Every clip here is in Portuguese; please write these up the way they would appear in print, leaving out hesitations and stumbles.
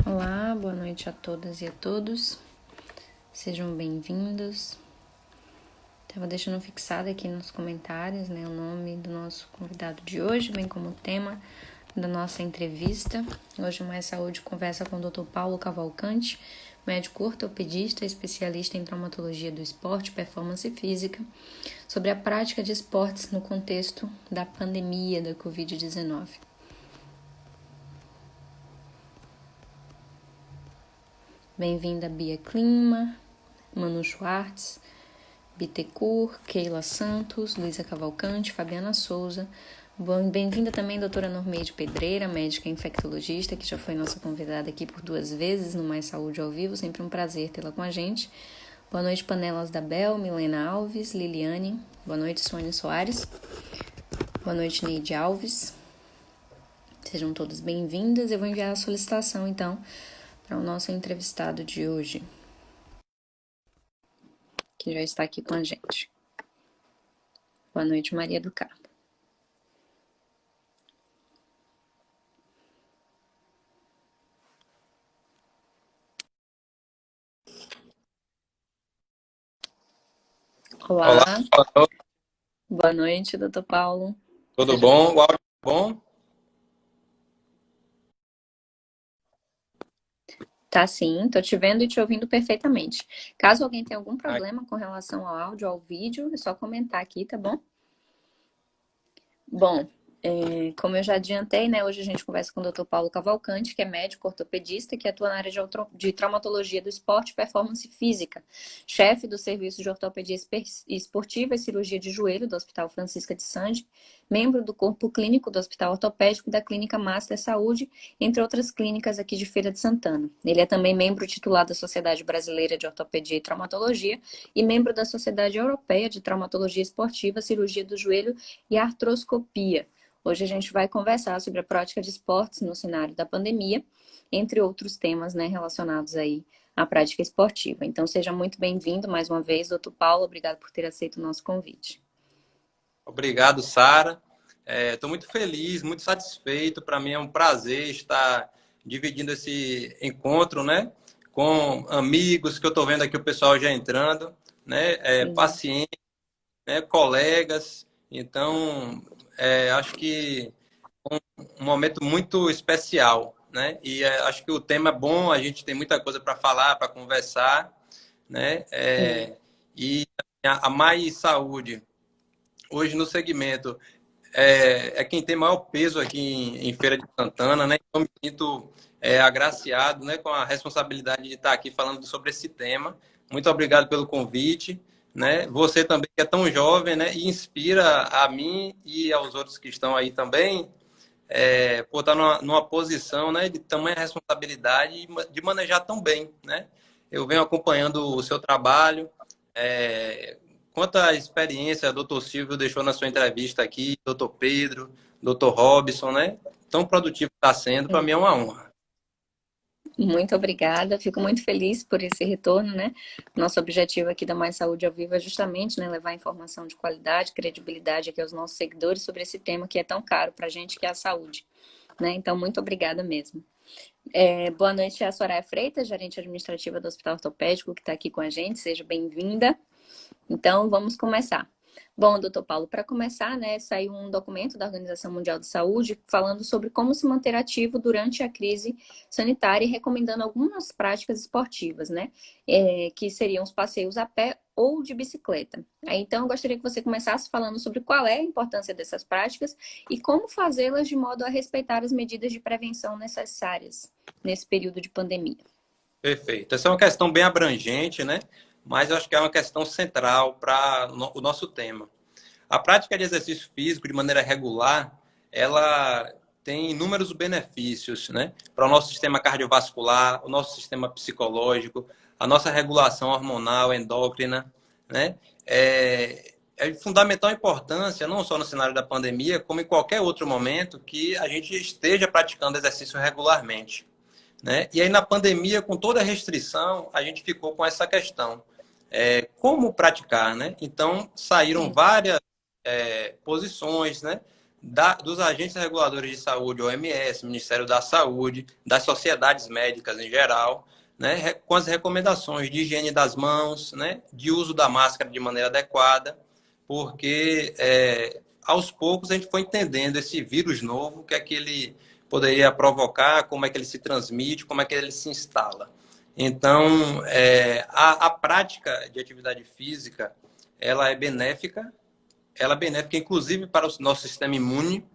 Olá, boa noite a todas e a todos. Sejam bem-vindos. Estava deixando fixado aqui nos comentários, o nome do nosso convidado de hoje, bem como o tema da nossa entrevista. Hoje Mais Saúde conversa com o Dr. Paulo Cavalcante, médico ortopedista, especialista em traumatologia do esporte, performance física, sobre a prática de esportes no contexto da pandemia da Covid-19. Bem-vinda Bia Klima, Manu Schwartz, Bittencourt, Keila Santos, Luísa Cavalcante, Fabiana Souza. Bem-vinda também a doutora Normeide Pedreira, médica infectologista, que já foi nossa convidada aqui por 2 vezes no Mais Saúde ao Vivo. Sempre um prazer tê-la com a gente. Boa noite, Panelas da Bel, Milena Alves, Liliane. Boa noite, Sônia Soares. Boa noite, Neide Alves. Sejam todos bem-vindas. Eu vou enviar a solicitação, então, para o nosso entrevistado de hoje, que já está aqui com a gente. Boa noite, Maria do Carmo. Olá. Olá, Boa noite, doutor Paulo. tudo bom? O áudio tá bom? Tá sim, tô te vendo e te ouvindo perfeitamente. Caso alguém tenha algum problema com relação ao áudio, ao vídeo, é só comentar aqui, tá bom? Bom, como eu já adiantei, né, hoje a gente conversa com o Dr. Paulo Cavalcante, que é médico ortopedista, que atua na área de traumatologia do esporte e performance física, chefe do serviço de ortopedia esportiva e cirurgia de joelho do Hospital Francisca de Sande, membro do corpo clínico do Hospital Ortopédico e da Clínica Master Saúde, entre outras clínicas aqui de Feira de Santana. Ele é também membro titular da Sociedade Brasileira de Ortopedia e Traumatologia e membro da Sociedade Europeia de Traumatologia Esportiva, Cirurgia do Joelho e Artroscopia. Hoje a gente vai conversar sobre a prática de esportes no cenário da pandemia, entre outros temas, né, relacionados aí à prática esportiva. Então, seja muito bem-vindo mais uma vez, doutor Paulo. Obrigado por ter aceito o nosso convite. Obrigado, Sara. Estou muito feliz, muito satisfeito. Para mim é um prazer estar dividindo esse encontro, né, com amigos que eu estou vendo aqui o pessoal já entrando, né, Sim. pacientes, né, colegas. Então, acho que é um momento muito especial, né? E acho que o tema é bom. A gente tem muita coisa para falar, para conversar, né? Sim. E a Mais Saúde hoje no segmento é quem tem maior peso aqui em Feira de Santana, né? Então me sinto agraciado, né, com a responsabilidade de estar aqui falando sobre esse tema. Muito obrigado pelo convite, né? Você também que é tão jovem, né, e inspira a mim e aos outros que estão aí também, por estar numa posição, né, de tamanha responsabilidade e de manejar tão bem, né? Eu venho acompanhando o seu trabalho. Quanta experiência o doutor Silvio deixou na sua entrevista aqui, doutor Pedro, doutor Robson, né? Tão produtivo está sendo, para mim é uma honra. Muito obrigada, fico muito feliz por esse retorno, né? Nosso objetivo aqui da Mais Saúde ao Vivo é justamente, né, levar informação de qualidade, credibilidade aqui aos nossos seguidores sobre esse tema que é tão caro para a gente, que é a saúde, né? Então, muito obrigada mesmo. Boa noite, a Soraya Freitas, gerente administrativa do Hospital Ortopédico, que está aqui com a gente. Seja bem-vinda. Então, vamos começar. Bom, doutor Paulo, para começar, né, saiu um documento da Organização Mundial de Saúde falando sobre como se manter ativo durante a crise sanitária e recomendando algumas práticas esportivas, né, que seriam os passeios a pé ou de bicicleta. Aí, então, eu gostaria que você começasse falando sobre qual é a importância dessas práticas e como fazê-las de modo a respeitar as medidas de prevenção necessárias nesse período de pandemia. Perfeito. Essa é uma questão bem abrangente, né? Mas eu acho que é uma questão central para o nosso tema. A prática de exercício físico de maneira regular, ela tem inúmeros benefícios, né? Para o nosso sistema cardiovascular, o nosso sistema psicológico, a nossa regulação hormonal, endócrina, né? É de fundamental importância, não só no cenário da pandemia, como em qualquer outro momento que a gente esteja praticando exercício regularmente, né? E aí na pandemia, com toda a restrição, a gente ficou com essa questão. Como praticar, né? Então, saíram Sim. várias posições, né, dos agentes reguladores de saúde, OMS, Ministério da Saúde, das sociedades médicas em geral, né, com as recomendações de higiene das mãos, né, de uso da máscara de maneira adequada, porque aos poucos a gente foi entendendo esse vírus novo, o que é que ele poderia provocar, como é que ele se transmite, como é que ele se instala. Então, a prática de atividade física, ela é benéfica inclusive para o nosso sistema imune.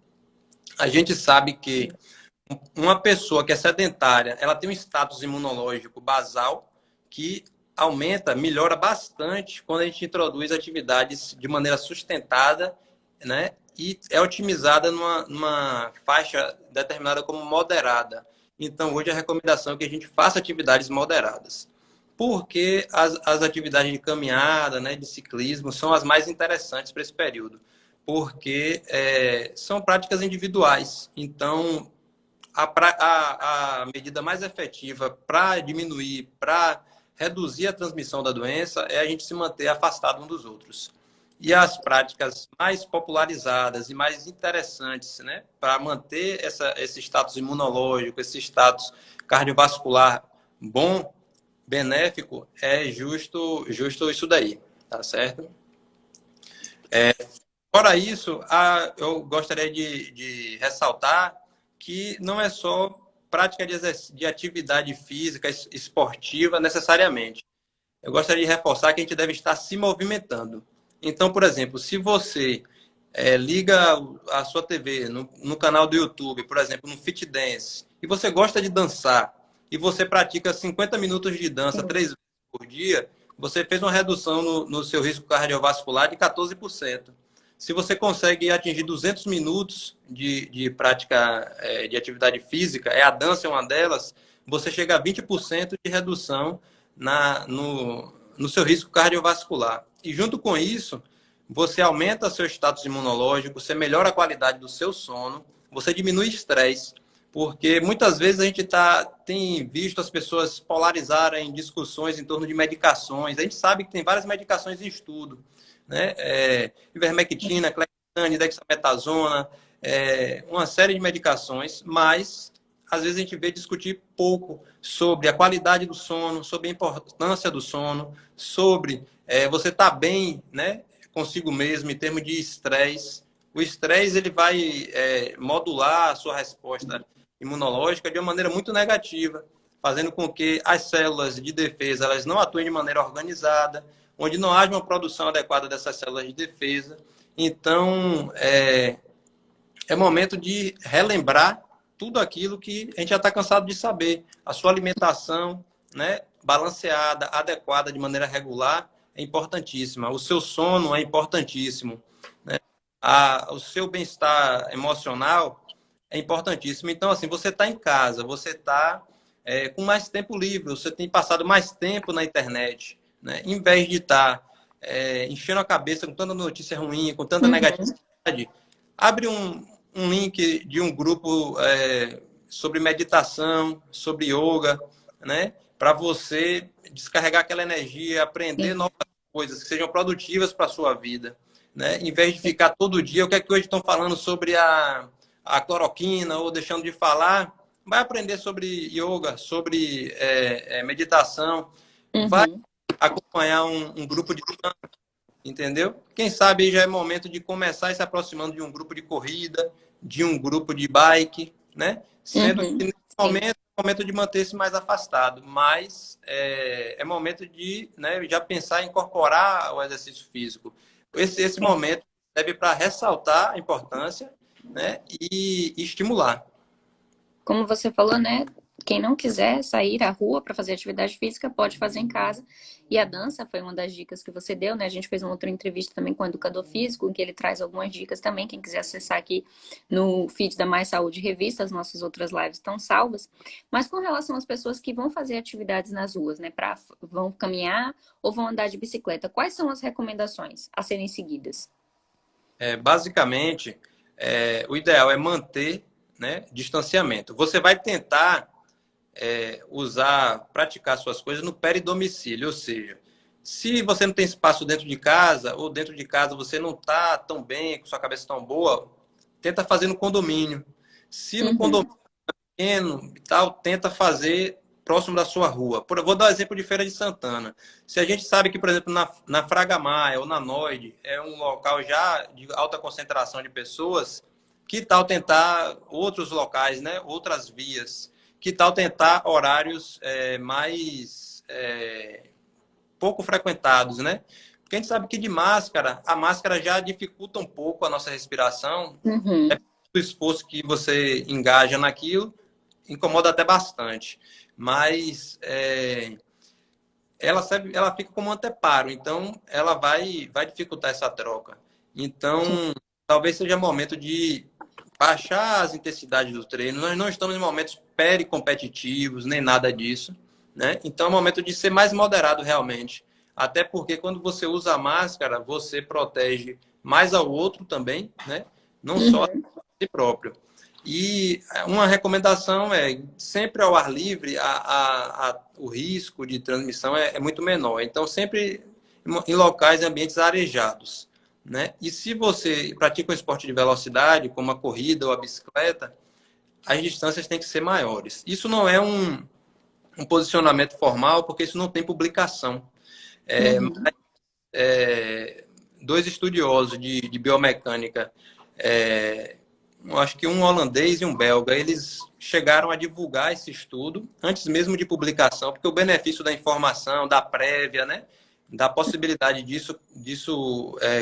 A gente sabe que uma pessoa que é sedentária, ela tem um status imunológico basal que aumenta, melhora bastante quando a gente introduz atividades de maneira sustentada, né? E é otimizada numa faixa determinada como moderada. Então, hoje a recomendação é que a gente faça atividades moderadas. Porque as atividades de caminhada, né, de ciclismo, são as mais interessantes para esse período. Porque são práticas individuais. Então, a medida mais efetiva para diminuir, para reduzir a transmissão da doença é a gente se manter afastado um dos outros. E as práticas mais popularizadas e mais interessantes, né, para manter esse status imunológico, esse status cardiovascular bom, benéfico, é justo isso daí, tá certo? Fora isso, eu gostaria de ressaltar que não é só prática de atividade física, esportiva, necessariamente. Eu gostaria de reforçar que a gente deve estar se movimentando. Então, por exemplo, se você liga a sua TV no canal do YouTube, por exemplo, no Fit Dance, e você gosta de dançar, e você pratica 50 minutos de dança 3 vezes por dia, você fez uma redução no seu risco cardiovascular de 14%. Se você consegue atingir 200 minutos de prática de atividade física, a dança é uma delas, você chega a 20% de redução no seu risco cardiovascular. E junto com isso, você aumenta seu status imunológico, você melhora a qualidade do seu sono, você diminui estresse, porque muitas vezes a gente tem visto as pessoas polarizarem discussões em torno de medicações. A gente sabe que tem várias medicações em estudo, né? Ivermectina, clexane, dexametasona, uma série de medicações, mas às vezes a gente vê discutir pouco sobre a qualidade do sono, sobre a importância do sono, sobre você estar bem, né, consigo mesmo em termos de estresse. O estresse ele vai modular a sua resposta imunológica de uma maneira muito negativa, fazendo com que as células de defesa elas não atuem de maneira organizada, onde não haja uma produção adequada dessas células de defesa. Então, é momento de relembrar tudo aquilo que a gente já está cansado de saber. A sua alimentação, né, balanceada, adequada, de maneira regular, é importantíssima. O seu sono é importantíssimo, né? O seu bem-estar emocional é importantíssimo. Então, assim, você está em casa, você está com mais tempo livre, você tem passado mais tempo na internet, né? Em vez de estar enchendo a cabeça com tanta notícia ruim, com tanta negatividade, abre um link de um grupo sobre meditação, sobre yoga, né? Para você descarregar aquela energia, aprender novas coisas que sejam produtivas para a sua vida, né? Em vez de ficar todo dia, o que é que hoje estão falando sobre a cloroquina ou deixando de falar, vai aprender sobre yoga, sobre meditação, vai acompanhar um grupo de dança, entendeu? Quem sabe já é momento de começar se aproximando de um grupo de corrida, de um grupo de bike, né? Sendo que nesse momento é momento de manter-se mais afastado, mas é momento de, né, já pensar em incorporar o exercício físico. Esse momento serve para ressaltar a importância, né, e estimular. Como você falou, né? Quem não quiser sair à rua para fazer atividade física pode fazer em casa. E a dança foi uma das dicas que você deu, né? A gente fez uma outra entrevista também com o educador físico, em que ele traz algumas dicas também. Quem quiser acessar aqui no feed da Mais Saúde Revista, as nossas outras lives estão salvas. Mas com relação às pessoas que vão fazer atividades nas ruas, né? Vão caminhar ou vão andar de bicicleta, quais são as recomendações a serem seguidas? Basicamente, o ideal é manter, né, distanciamento. Você vai tentar praticar suas coisas no peridomicílio, ou seja, se você não tem espaço dentro de casa, ou dentro de casa você não está tão bem, com sua cabeça tão boa, tenta fazer no condomínio. Se no Uhum. condomínio pequeno e tal, tenta fazer próximo da sua rua. Vou dar um exemplo de Feira de Santana. Se a gente sabe que, por exemplo, na Fraga Maia ou na Noide é um local já de alta concentração de pessoas, que tal tentar outros locais, né? Outras vias? Que tal tentar horários mais pouco frequentados, né? Porque a gente sabe que de máscara, a máscara já dificulta um pouco a nossa respiração. Uhum. O esforço que você engaja naquilo incomoda até bastante. Mas ela fica como um anteparo, então ela vai dificultar essa troca. Sim. Então, talvez seja momento de baixar as intensidades do treino. Nós não estamos em momentos pericompetitivos, nem nada disso, né? Então, é momento de ser mais moderado realmente. Até porque quando você usa a máscara, você protege mais ao outro também, né? Não só a Uhum. si próprio. E uma recomendação é sempre ao ar livre o risco de transmissão é muito menor. Então, sempre em locais e ambientes arejados, né? E se você pratica um esporte de velocidade, como a corrida ou a bicicleta, as distâncias têm que ser maiores. Isso não é um posicionamento formal, porque isso não tem publicação. Uhum. Dois estudiosos de biomecânica, eu acho que um holandês e um belga, eles chegaram a divulgar esse estudo antes mesmo de publicação, porque o benefício da informação, da prévia, né, da possibilidade disso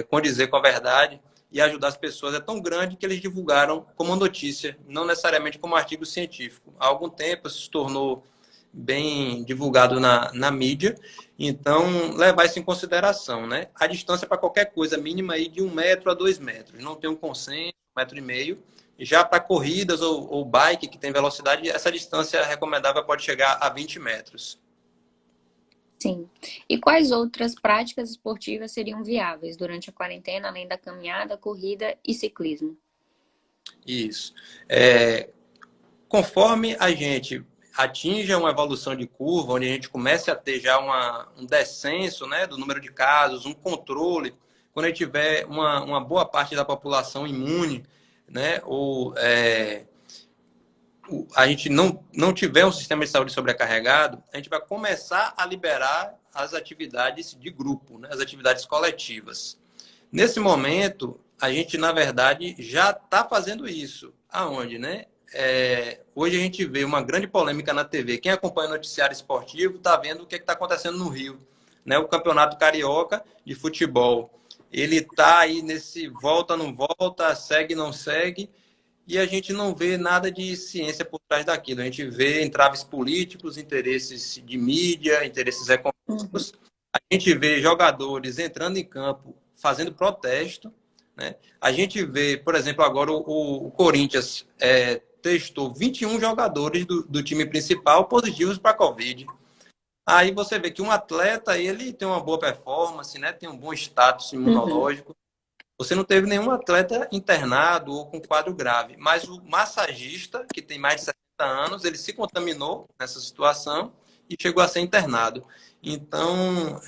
condizer com a verdade e ajudar as pessoas é tão grande que eles divulgaram como notícia, não necessariamente como artigo científico. Há algum tempo isso se tornou bem divulgado na mídia, então levar isso em consideração, né? A distância para qualquer coisa mínima aí de 1 metro a 2 metros, não tem um consenso, 1,5 metros. Já para corridas ou bike que tem velocidade, essa distância recomendável pode chegar a 20 metros. Sim. E quais outras práticas esportivas seriam viáveis durante a quarentena, além da caminhada, corrida e ciclismo? Isso. Conforme a gente atinja uma evolução de curva, onde a gente comece a ter já um descenso, né, do número de casos, um controle, quando a gente tiver uma boa parte da população imune, né, ou a gente não tiver um sistema de saúde sobrecarregado, a gente vai começar a liberar as atividades de grupo, né, as atividades coletivas. Nesse momento, a gente, na verdade, já está fazendo isso. Aonde, né? Hoje a gente vê uma grande polêmica na TV. Quem acompanha o noticiário esportivo está vendo o que está acontecendo no Rio. Né? O Campeonato Carioca de Futebol. Ele está aí nesse volta, não volta, segue, não segue, e a gente não vê nada de ciência por trás daquilo. A gente vê entraves políticos, interesses de mídia, interesses Uhum. econômicos. A gente vê jogadores entrando em campo fazendo protesto, né? A gente vê, por exemplo, agora o Corinthians testou 21 jogadores do time principal positivos para a Covid. Aí você vê que um atleta, ele tem uma boa performance, né? Tem um bom status Uhum. imunológico. Você não teve nenhum atleta internado ou com quadro grave, mas o massagista, que tem mais de 70 anos, ele se contaminou nessa situação e chegou a ser internado. Então,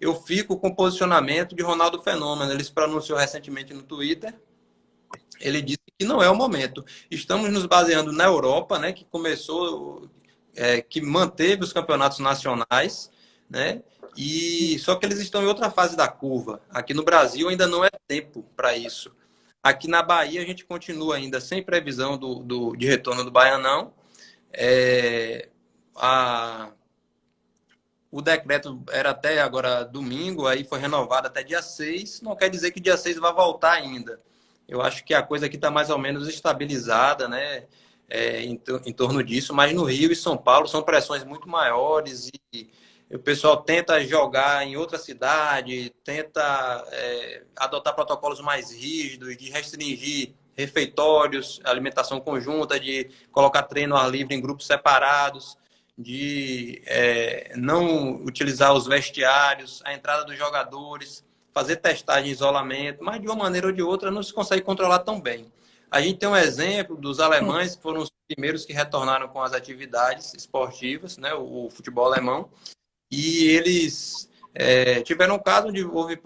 eu fico com o posicionamento de Ronaldo Fenômeno. Ele se pronunciou recentemente no Twitter. Ele disse que não é o momento. Estamos nos baseando na Europa, né, que começou, que manteve os campeonatos nacionais, né? E só que eles estão em outra fase da curva. Aqui no Brasil ainda não é tempo para isso. Aqui na Bahia a gente continua ainda sem previsão de retorno do Baianão. É, a, o decreto era até agora domingo, aí foi renovado até dia 6. Não quer dizer que dia 6 vai voltar ainda. Eu acho que a coisa aqui está mais ou menos estabilizada, né? Em torno disso, mas no Rio e São Paulo são pressões muito maiores e o pessoal tenta jogar em outra cidade, tenta adotar protocolos mais rígidos, de restringir refeitórios, alimentação conjunta, de colocar treino ao ar livre em grupos separados, de não utilizar os vestiários, a entrada dos jogadores, fazer testagem em isolamento, mas de uma maneira ou de outra não se consegue controlar tão bem. A gente tem um exemplo dos alemães, que foram os primeiros que retornaram com as atividades esportivas, né, o futebol alemão, e eles tiveram um caso onde houve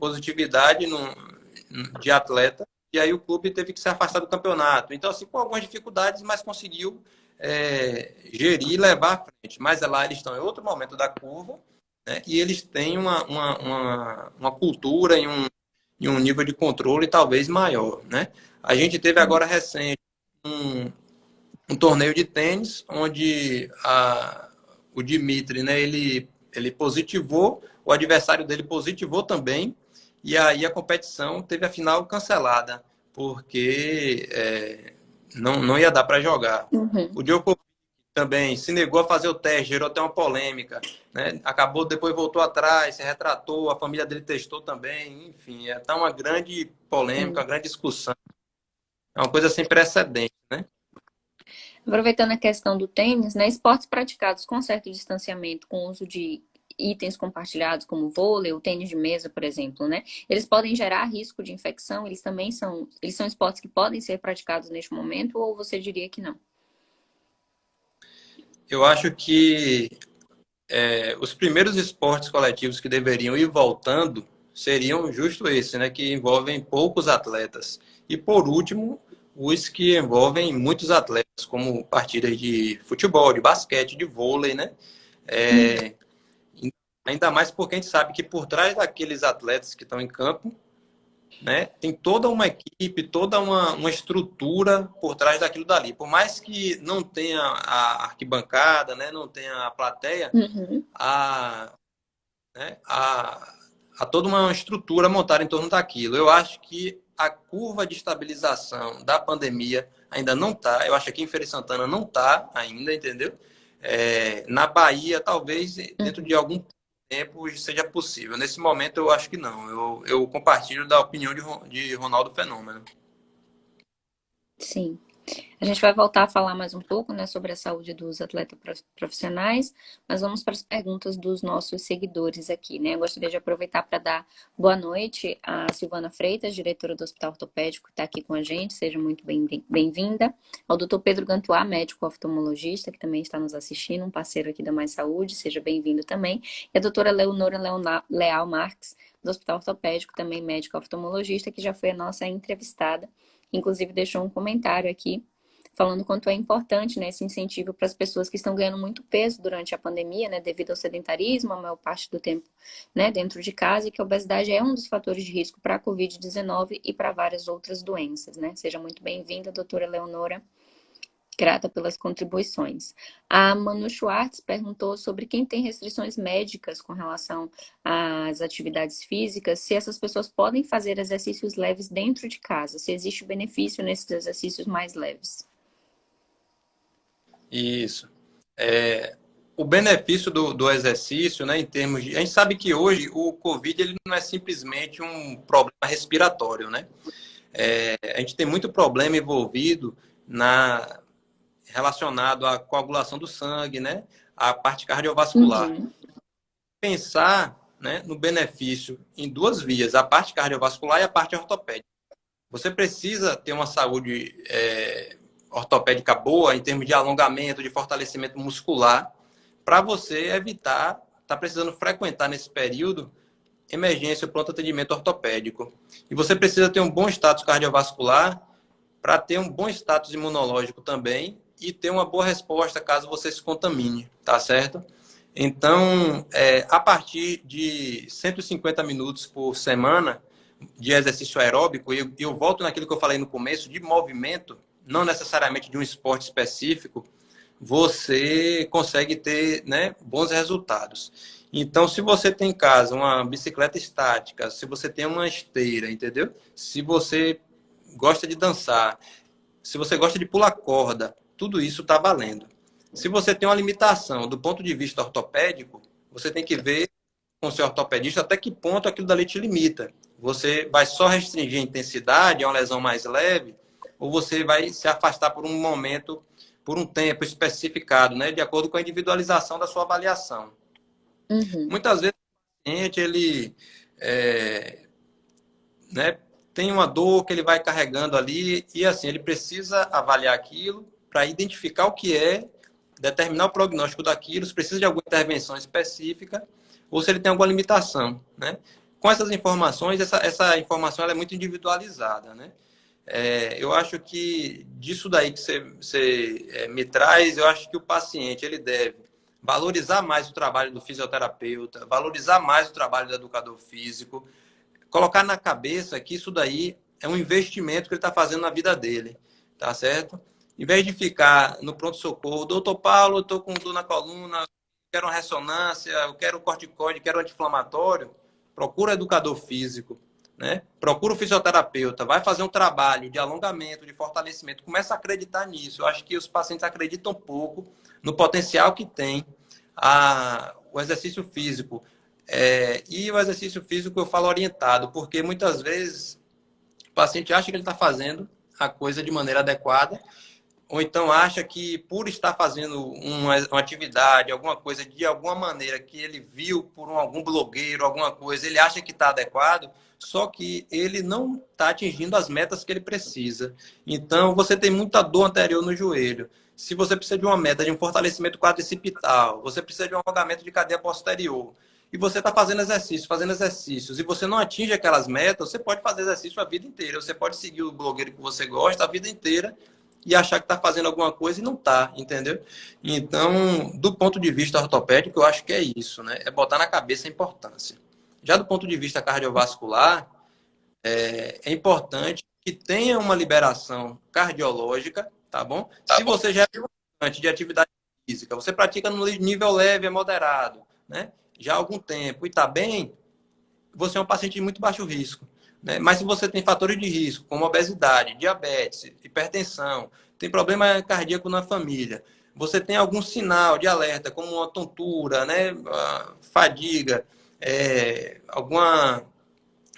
positividade de atleta, e aí o clube teve que se afastar do campeonato. Então, assim, com algumas dificuldades, mas conseguiu gerir e levar à frente. Mas lá eles estão em outro momento da curva, né? E eles têm uma cultura e um nível de controle talvez maior, né? A gente teve agora recente um torneio de tênis, onde o Dimitri, né, ele positivou, o adversário dele positivou também, e aí a competição teve a final cancelada, porque não ia dar para jogar. Uhum. O Djokovic também se negou a fazer o teste, gerou até uma polêmica, né? Acabou, depois voltou atrás, se retratou, a família dele testou também, enfim, tá uma grande polêmica, Sim. uma grande discussão, é uma coisa sem precedente, né? Aproveitando a questão do tênis, né, esportes praticados com certo distanciamento, com uso de itens compartilhados como vôlei ou tênis de mesa, por exemplo, né, eles podem gerar risco de infecção, eles são esportes que podem ser praticados neste momento, ou você diria que não? Eu acho que os primeiros esportes coletivos que deveriam ir voltando seriam justo esse, né, que envolvem poucos atletas. E por último, os que envolvem muitos atletas, como partidas de futebol, de basquete, de vôlei, né? É, ainda mais porque a gente sabe que por trás daqueles atletas que estão em campo, né, tem toda uma equipe, toda uma estrutura por trás daquilo dali. Por mais que não tenha a arquibancada, né, não tenha a plateia, Uhum. a, né, a toda uma estrutura montada em torno daquilo. Eu acho que a curva de estabilização da pandemia ainda não está. Eu acho que aqui em Feira de Santana não está ainda, entendeu? Na Bahia, talvez dentro de Uhum. algum tempo seja possível. Nesse momento, eu acho que não. Eu compartilho da opinião de Ronaldo Fenômeno. Sim. A gente vai voltar a falar mais um pouco, né, sobre a saúde dos atletas profissionais, mas vamos para as perguntas dos nossos seguidores aqui, né? Eu gostaria de aproveitar para dar boa noite à Silvana Freitas, diretora do Hospital Ortopédico, que está aqui com a gente, seja muito bem-vinda. Ao doutor Pedro Gantuá, médico oftalmologista, que também está nos assistindo, um parceiro aqui da Mais Saúde, seja bem-vindo também. E a doutora Leonora Leal Marques, do Hospital Ortopédico, também médico oftalmologista, que já foi a nossa entrevistada. Inclusive, deixou um comentário aqui falando quanto é importante, né, esse incentivo para as pessoas que estão ganhando muito peso durante a pandemia, né, devido ao sedentarismo, a maior parte do tempo, né, dentro de casa, e que a obesidade é um dos fatores de risco para a Covid-19 e para várias outras doenças, né. Seja muito bem-vinda, doutora Leonora. Grata pelas contribuições. A Manu Schwartz perguntou sobre quem tem restrições médicas com relação às atividades físicas, se essas pessoas podem fazer exercícios leves dentro de casa, se existe benefício nesses exercícios mais leves. Isso. O benefício do exercício, né, em termos de... A gente sabe que hoje o Covid ele não é simplesmente um problema respiratório, né? A gente tem muito problema envolvido relacionado à coagulação do sangue, né? A parte cardiovascular. Uhum. Pensar, né, no benefício em duas vias, a parte cardiovascular e a parte ortopédica. Você precisa ter uma saúde ortopédica boa em termos de alongamento, de fortalecimento muscular, para você evitar estar precisando frequentar nesse período emergência ou pronto atendimento ortopédico. E você precisa ter um bom status cardiovascular para ter um bom status imunológico também e ter uma boa resposta caso você se contamine, tá certo? Então, a partir de 150 minutos por semana de exercício aeróbico, e eu volto naquilo que eu falei no começo, de movimento, não necessariamente de um esporte específico, você consegue ter, né, bons resultados. Então, se você tem em casa uma bicicleta estática, se você tem uma esteira, entendeu? Se você gosta de dançar, se você gosta de pular corda, tudo isso está valendo. Se você tem uma limitação do ponto de vista ortopédico, você tem que ver com o seu ortopedista até que ponto aquilo dali te limita. Você vai só restringir a intensidade, é uma lesão mais leve, ou você vai se afastar por um momento, por um tempo especificado, né, de acordo com a individualização da sua avaliação. Uhum. Muitas vezes o paciente, ele né, tem uma dor que ele vai carregando ali e assim, ele precisa avaliar aquilo para identificar o que é, determinar o prognóstico daquilo, se precisa de alguma intervenção específica ou se ele tem alguma limitação, né? Com essas informações, essa informação ela é muito individualizada, né? Eu acho que disso daí que você me traz, eu acho que o paciente ele deve valorizar mais o trabalho do fisioterapeuta, valorizar mais o trabalho do educador físico, colocar na cabeça que isso daí é um investimento que ele está fazendo na vida dele, tá certo? Em vez de ficar no pronto-socorro, doutor Paulo, eu estou com dor na coluna, quero uma ressonância, eu quero corticoide, quero anti-inflamatório, procura educador físico, né? Procura o fisioterapeuta, vai fazer um trabalho de alongamento, de fortalecimento, começa a acreditar nisso. Eu acho que os pacientes acreditam pouco no potencial que tem o exercício físico. E o exercício físico eu falo orientado, porque muitas vezes o paciente acha que ele está fazendo a coisa de maneira adequada, ou então acha que por estar fazendo uma atividade, alguma coisa de alguma maneira que ele viu por algum blogueiro, alguma coisa, ele acha que está adequado, só que ele não está atingindo as metas que ele precisa. Então, você tem muita dor anterior no joelho. Se você precisa de uma meta de um fortalecimento quadricipital, você precisa de um alongamento de cadeia posterior, e você está fazendo exercícios, e você não atinge aquelas metas, você pode fazer exercício a vida inteira. Você pode seguir o blogueiro que você gosta a vida inteira, e achar que está fazendo alguma coisa e não está, entendeu? Então, do ponto de vista ortopédico, eu acho que é isso, né? É botar na cabeça a importância. Já do ponto de vista cardiovascular, é importante que tenha uma liberação cardiológica, tá bom? Se você já é praticante de atividade física, você pratica no nível leve a moderado, né? Já há algum tempo e está bem, você é um paciente de muito baixo risco. Né? Mas se você tem fatores de risco, como obesidade, diabetes, hipertensão, tem problema cardíaco na família, você tem algum sinal de alerta, como uma tontura, né? Fadiga, alguma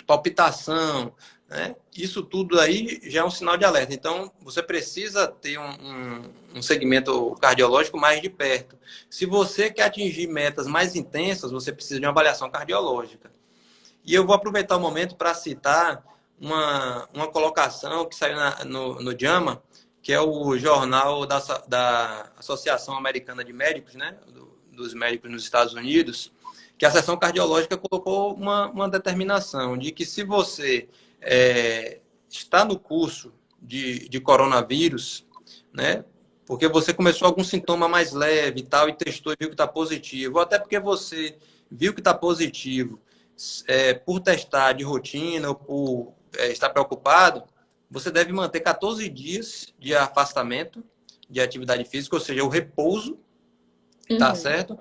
palpitação, né? Isso tudo aí já é um sinal de alerta. Então, você precisa ter um segmento cardiológico mais de perto. Se você quer atingir metas mais intensas, você precisa de uma avaliação cardiológica. E eu vou aproveitar o momento para citar uma colocação que saiu no JAMA, que é o jornal da Associação Americana de Médicos, né? Dos médicos nos Estados Unidos, que a seção cardiológica colocou uma determinação de que se você está no curso de coronavírus, né? Porque você começou algum sintoma mais leve e tal, e testou e viu que está positivo, ou até porque você viu que está positivo, por testar de rotina ou por estar preocupado, você deve manter 14 dias de afastamento de atividade física, ou seja, o repouso, tá certo?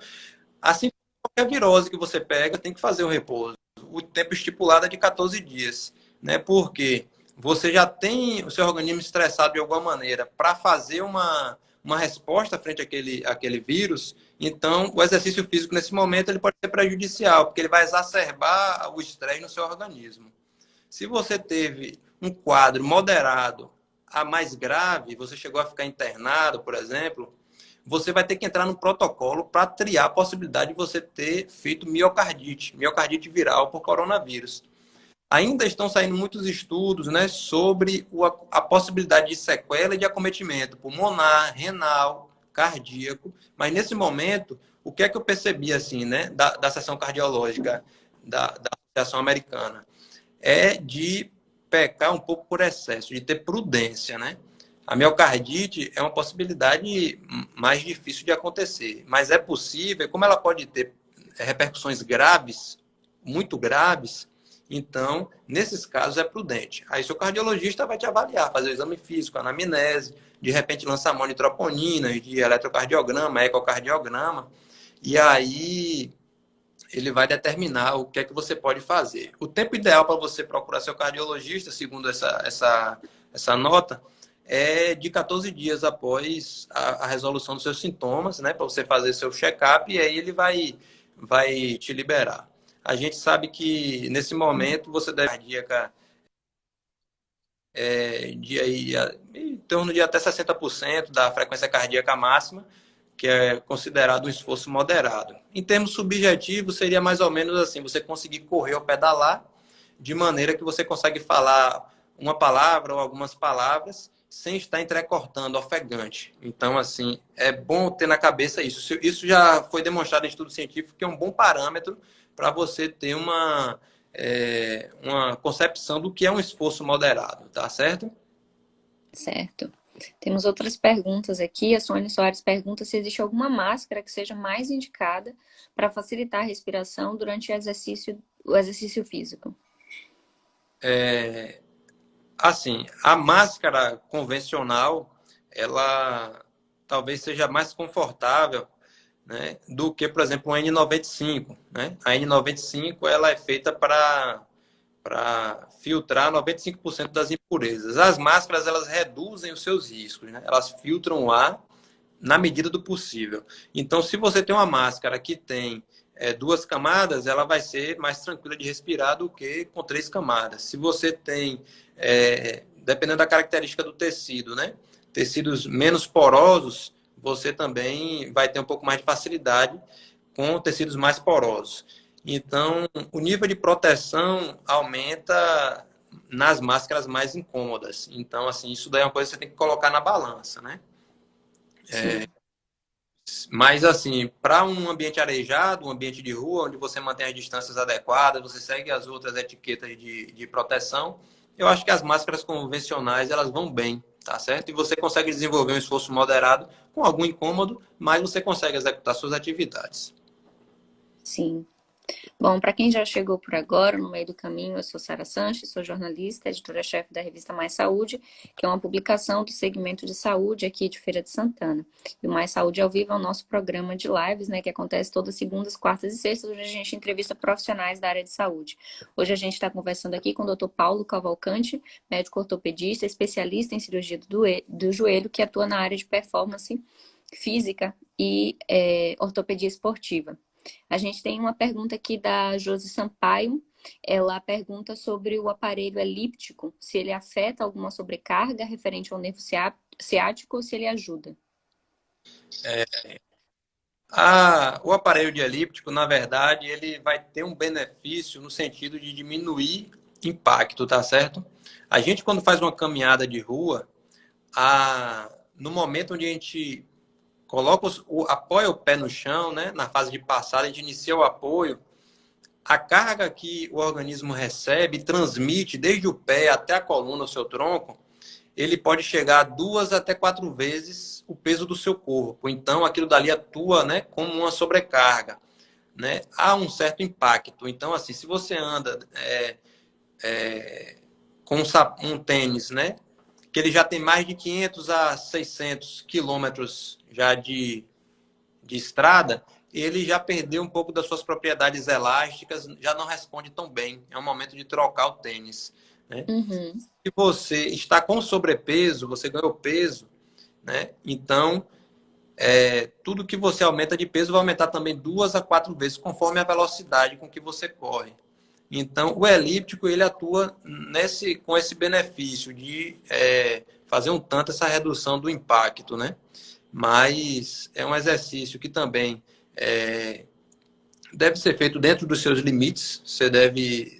Assim como qualquer virose que você pega, tem que fazer o repouso. O tempo estipulado é de 14 dias, né? Porque você já tem o seu organismo estressado de alguma maneira para fazer uma resposta frente àquele vírus. Então, o exercício físico, nesse momento, ele pode ser prejudicial, porque ele vai exacerbar o estresse no seu organismo. Se você teve um quadro moderado a mais grave, você chegou a ficar internado, por exemplo, você vai ter que entrar no protocolo para triar a possibilidade de você ter feito miocardite viral por coronavírus. Ainda estão saindo muitos estudos, né, sobre a possibilidade de sequela e de acometimento pulmonar, renal, cardíaco. Mas nesse momento, o que é que eu percebi assim, né, da sessão cardiológica da Associação Americana? É de pecar um pouco por excesso, de ter prudência, né? A miocardite é uma possibilidade mais difícil de acontecer, mas é possível, como ela pode ter repercussões graves, muito graves, então, nesses casos é prudente. Aí seu cardiologista vai te avaliar, fazer o exame físico, anamnese, de repente lançar mão de troponina, de eletrocardiograma, ecocardiograma, e aí ele vai determinar o que é que você pode fazer. O tempo ideal para você procurar seu cardiologista, segundo essa nota, é de 14 dias após a resolução dos seus sintomas, né? Para você fazer seu check-up e aí ele vai te liberar. A gente sabe que nesse momento você deve cardíaca em torno de até 60% da frequência cardíaca máxima, que é considerado um esforço moderado. Em termos subjetivos, seria mais ou menos assim, você conseguir correr ou pedalar de maneira que você consegue falar uma palavra ou algumas palavras sem estar entrecortando, ofegante. Então, assim, é bom ter na cabeça isso. Isso já foi demonstrado em estudo científico que é um bom parâmetro para você ter uma concepção do que é um esforço moderado, tá certo? Certo. Temos outras perguntas aqui. A Sônia Soares pergunta se existe alguma máscara que seja mais indicada para facilitar a respiração durante o exercício físico. Assim, a máscara convencional, ela talvez seja mais confortável, né, do que, por exemplo, a N95, né? A N95 ela é feita para filtrar 95% das impurezas. As máscaras elas reduzem os seus riscos, né? Elas filtram o ar na medida do possível. Então, se você tem uma máscara que tem duas camadas, ela vai ser mais tranquila de respirar do que com três camadas. Se você tem, dependendo da característica do tecido, né? Tecidos menos porosos, você também vai ter um pouco mais de facilidade com tecidos mais porosos. Então, o nível de proteção aumenta nas máscaras mais incômodas. Então, assim, isso daí é uma coisa que você tem que colocar na balança, né? Sim. Mas, assim, para um ambiente arejado, um ambiente de rua, onde você mantém as distâncias adequadas, você segue as outras etiquetas de proteção, eu acho que as máscaras convencionais, elas vão bem, tá certo? E você consegue desenvolver um esforço moderado com algum incômodo, mas você consegue executar suas atividades. Sim. Bom, para quem já chegou por agora, no meio do caminho, eu sou Sara Sanches, sou jornalista, editora-chefe da revista Mais Saúde, que é uma publicação do segmento de saúde aqui de Feira de Santana. E o Mais Saúde ao Vivo é o nosso programa de lives, né, que acontece todas segundas, quartas e sextas, onde a gente entrevista profissionais da área de saúde. Hoje a gente está conversando aqui com o Dr. Paulo Cavalcante, médico ortopedista, especialista em cirurgia do joelho, que atua na área de performance física e ortopedia esportiva. A gente tem uma pergunta aqui da Josi Sampaio. Ela pergunta sobre o aparelho elíptico, se ele afeta alguma sobrecarga referente ao nervo ciático ou se ele ajuda. O aparelho de elíptico, na verdade, ele vai ter um benefício no sentido de diminuir impacto, tá certo? A gente, quando faz uma caminhada de rua, no momento onde a gente apoia o pé no chão, né? Na fase de passada, a gente inicia o apoio, a carga que o organismo recebe, transmite desde o pé até a coluna, o seu tronco, ele pode chegar a 2 até 4 vezes o peso do seu corpo. Então, aquilo dali atua, né, como uma sobrecarga, né? Há um certo impacto. Então, assim, se você anda com um tênis, né, que ele já tem mais de 500 a 600 quilômetros já de estrada, ele já perdeu um pouco das suas propriedades elásticas, já não responde tão bem. É o momento de trocar o tênis, né? Uhum. Se você está com sobrepeso, você ganhou peso, né? Então, tudo que você aumenta de peso vai aumentar também 2 a 4 vezes, conforme a velocidade com que você corre. Então, o elíptico, ele atua com esse benefício de fazer um tanto essa redução do impacto, né? Mas é um exercício que também deve ser feito dentro dos seus limites. Você deve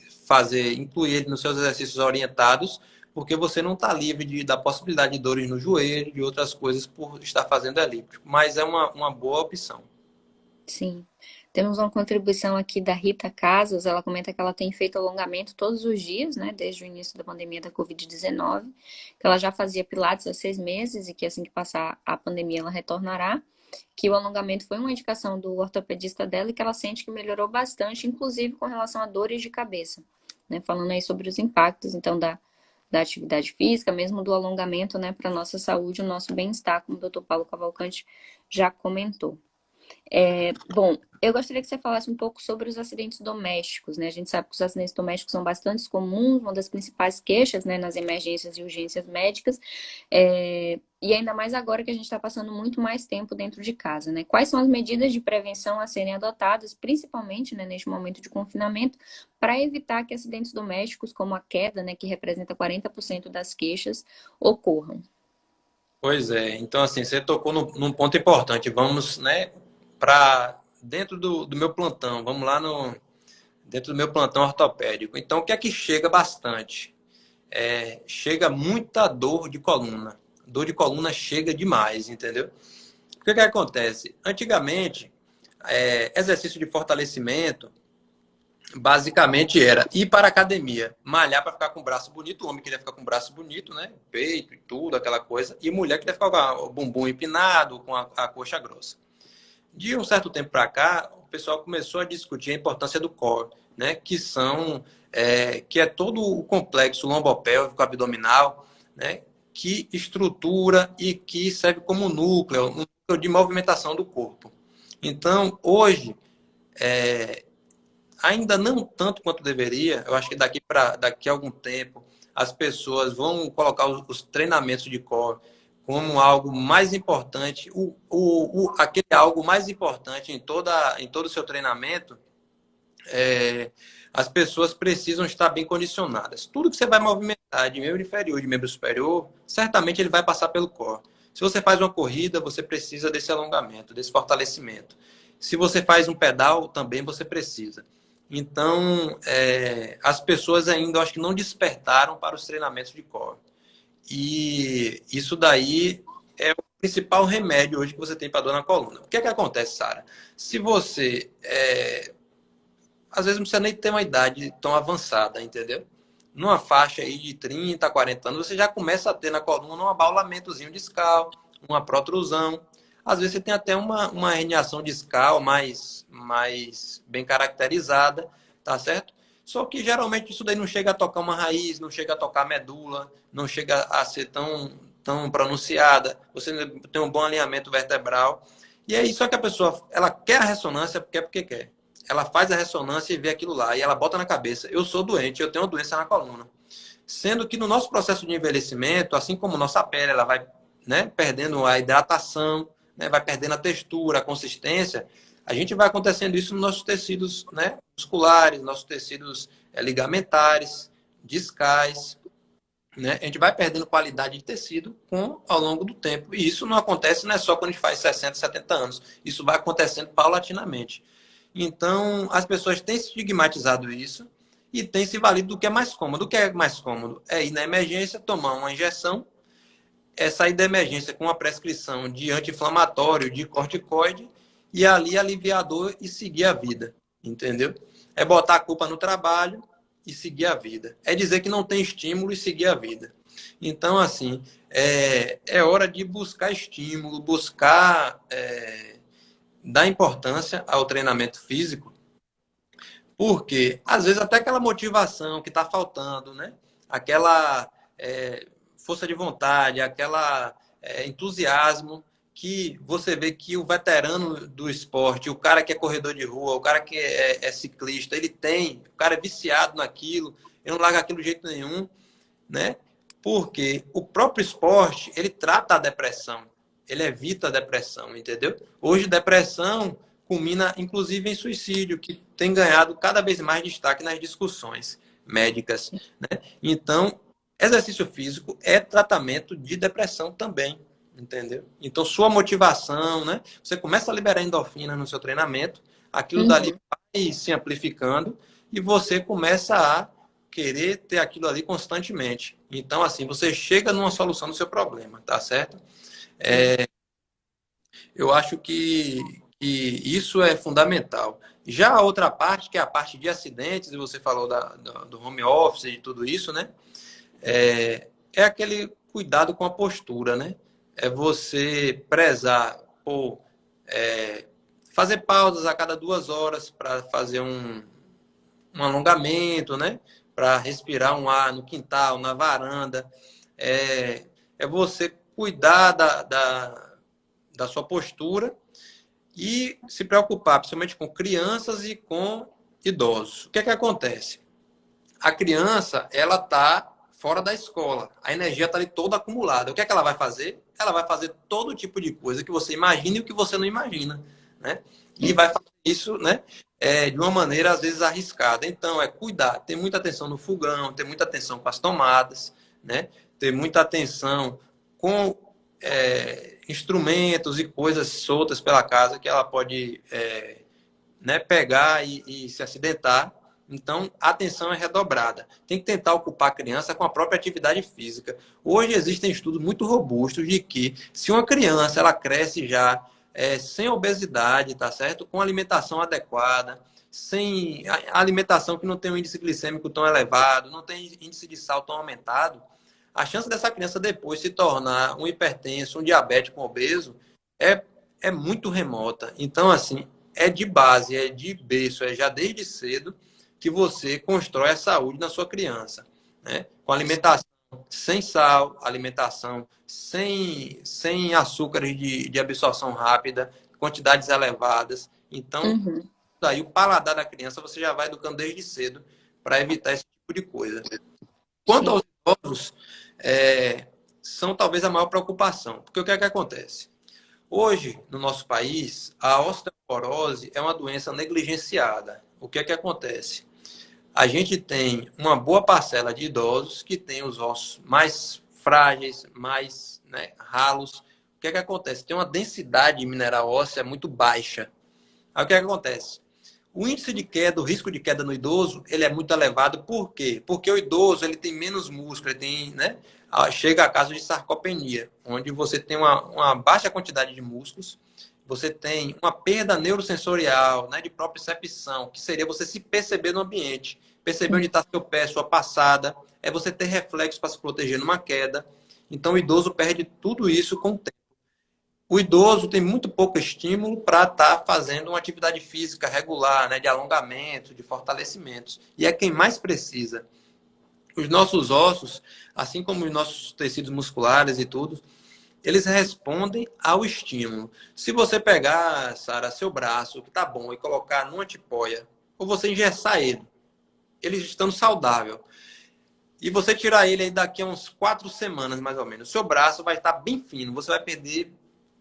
incluir ele nos seus exercícios orientados, porque você não está livre da possibilidade de dores no joelho, de outras coisas por estar fazendo elíptico. Mas é uma boa opção. Sim. Temos uma contribuição aqui da Rita Casas. Ela comenta que ela tem feito alongamento todos os dias, né, desde o início da pandemia da Covid-19, que ela já fazia pilates há 6 meses e que assim que passar a pandemia ela retornará, que o alongamento foi uma indicação do ortopedista dela e que ela sente que melhorou bastante, inclusive com relação a dores de cabeça, né, falando aí sobre os impactos, então, da atividade física, mesmo do alongamento, né, para a nossa saúde, o nosso bem-estar, como o Dr. Paulo Cavalcante já comentou. Bom, eu gostaria que você falasse um pouco sobre os acidentes domésticos, né? A gente sabe que os acidentes domésticos são bastante comuns, uma das principais queixas, né, nas emergências e urgências médicas, e ainda mais agora que a gente está passando muito mais tempo dentro de casa, né? Quais são as medidas de prevenção a serem adotadas, principalmente, né, neste momento de confinamento, para evitar que acidentes domésticos, como a queda, né, que representa 40% das queixas, ocorram? Pois é. Então, assim, você tocou num ponto importante. Vamos, né, para dentro do meu plantão. Vamos lá dentro do meu plantão ortopédico. Então, o que é que chega bastante? Chega muita dor de coluna. Dor de coluna chega demais, entendeu? O que acontece? Antigamente, exercício de fortalecimento, Basicamente era ir para a academia, malhar para ficar com o braço bonito. O homem queria ficar com o braço bonito, né? Peito e tudo, aquela coisa. E mulher queria ficar com o bumbum empinado, com a coxa grossa. De um certo tempo para cá, o pessoal começou a discutir a importância do core, né? Que é todo o complexo lombopélvico abdominal, né? Que estrutura e que serve como um núcleo de movimentação do corpo. Então, hoje, ainda não tanto quanto deveria. Eu acho que daqui a algum tempo as pessoas vão colocar os treinamentos de core como algo mais importante, aquele algo mais importante em todo o seu treinamento. As pessoas precisam estar bem condicionadas. Tudo que você vai movimentar de membro inferior, de membro superior, certamente ele vai passar pelo core. Se você faz uma corrida, você precisa desse alongamento, desse fortalecimento. Se você faz um pedal, também você precisa. Então, as pessoas ainda, eu acho que não despertaram para os treinamentos de core. E isso daí é o principal remédio hoje que você tem para dor na coluna. O que é que acontece, Sara? Se você às vezes não precisa nem ter uma idade tão avançada, entendeu? Numa faixa aí de 30, 40 anos, você já começa a ter na coluna um abaulamentozinho discal, uma protrusão. Às vezes você tem até uma herniação discal mais bem caracterizada, tá certo? Só que geralmente isso daí não chega a tocar uma raiz, não chega a tocar a medula, não chega a ser tão pronunciada. Você tem um bom alinhamento vertebral. E é isso, só que a pessoa, ela quer a ressonância porque quer. Ela faz a ressonância e vê aquilo lá. E ela bota na cabeça, eu sou doente, eu tenho uma doença na coluna. Sendo que no nosso processo de envelhecimento, assim como nossa pele, ela vai, né, perdendo a hidratação, né, vai perdendo a textura, a consistência, a gente vai acontecendo isso nos nossos tecidos, né, musculares, nossos tecidos ligamentares, discais, né? A gente vai perdendo qualidade de tecido ao longo do tempo. E isso não acontece, não é só quando a gente faz 60, 70 anos. Isso vai acontecendo paulatinamente. Então, as pessoas têm estigmatizado isso e têm se valido do que é mais cômodo. O que é mais cômodo? É ir na emergência, tomar uma injeção, sair da emergência com uma prescrição de anti-inflamatório, de corticoide, e ali aliviar a dor e seguir a vida. Entendeu? É botar a culpa no trabalho e seguir a vida. É dizer que não tem estímulo e seguir a vida. Então, assim, é hora de buscar estímulo, buscar dar importância ao treinamento físico, porque às vezes até aquela motivação que está faltando, né? Aquela força de vontade, aquela entusiasmo que você vê que o veterano do esporte, o cara que é corredor de rua, o cara que é ciclista, ele tem, o cara é viciado naquilo, ele não larga aquilo de jeito nenhum, né? Porque o próprio esporte, ele trata a depressão, ele evita a depressão, entendeu? Hoje, depressão culmina, inclusive, em suicídio, que tem ganhado cada vez mais destaque nas discussões médicas, né? Então, exercício físico é tratamento de depressão também, entendeu? Então, sua motivação, né? Você começa a liberar endorfina no seu treinamento, aquilo dali vai se amplificando e você começa a querer ter aquilo ali constantemente. Então, assim, você chega numa solução do seu problema, tá certo? Eu acho que isso é fundamental. Já a outra parte, que é a parte de acidentes, e você falou do home office e tudo isso, né? É aquele cuidado com a postura, né? É você prezar por fazer pausas a cada 2 horas para fazer um alongamento, né? Para respirar um ar no quintal, na varanda. É você cuidar da sua postura e se preocupar, principalmente com crianças e com idosos. O que é que acontece? A criança, ela está fora da escola. A energia está ali toda acumulada. O que é que ela vai fazer? Ela vai fazer todo tipo de coisa que você imagina e o que você não imagina, né? E vai fazer isso, né? De uma maneira, às vezes, arriscada. Então, é cuidar, ter muita atenção no fogão, ter muita atenção com as tomadas, né? Ter muita atenção com instrumentos e coisas soltas pela casa que ela pode né, pegar e se acidentar. Então, a atenção é redobrada. Tem que tentar ocupar a criança com a própria atividade física. Hoje existem estudos muito robustos de que se uma criança ela cresce já sem obesidade, tá certo? Com alimentação adequada, sem a alimentação que não tem um índice glicêmico tão elevado, não tem índice de sal tão aumentado, a chance dessa criança depois se tornar um hipertenso, um diabético, um obeso, é, é muito remota. Então, assim, é de base, é de berço, é já desde cedo que você constrói a saúde na sua criança, né? Com alimentação sem sal, alimentação sem açúcares de absorção rápida, quantidades elevadas. Então, Uhum. daí o paladar da criança você já vai educando desde cedo para evitar esse tipo de coisa. Quanto Sim. aos idosos, são talvez a maior preocupação, porque o que é que acontece? Hoje, no nosso país, a osteoporose é uma doença negligenciada. O que é que acontece? A gente tem uma boa parcela de idosos que tem os ossos mais frágeis, mais, né, ralos. O que é que acontece? Tem uma densidade mineral óssea muito baixa. Aí o que é que acontece? O índice de queda, o risco de queda no idoso, ele é muito elevado. Por quê? Porque o idoso ele tem menos músculo, ele tem, né? Chega a caso de sarcopenia, onde você tem uma baixa quantidade de músculos, você tem uma perda neurosensorial, né, de propriocepção, que seria você se perceber no ambiente, perceber onde está seu pé, sua passada, é você ter reflexos para se proteger numa queda. Então o idoso perde tudo isso com o tempo. O idoso tem muito pouco estímulo para estar fazendo uma atividade física regular, né, de alongamento, de fortalecimentos. E é quem mais precisa. Os nossos ossos, assim como os nossos tecidos musculares e tudo, eles respondem ao estímulo. Se você pegar, Sara, seu braço, que tá bom, e colocar numa tipóia, ou você engessar ele estando saudável, e você tirar ele aí daqui a uns 4 semanas, mais ou menos, seu braço vai estar bem fino, você vai perder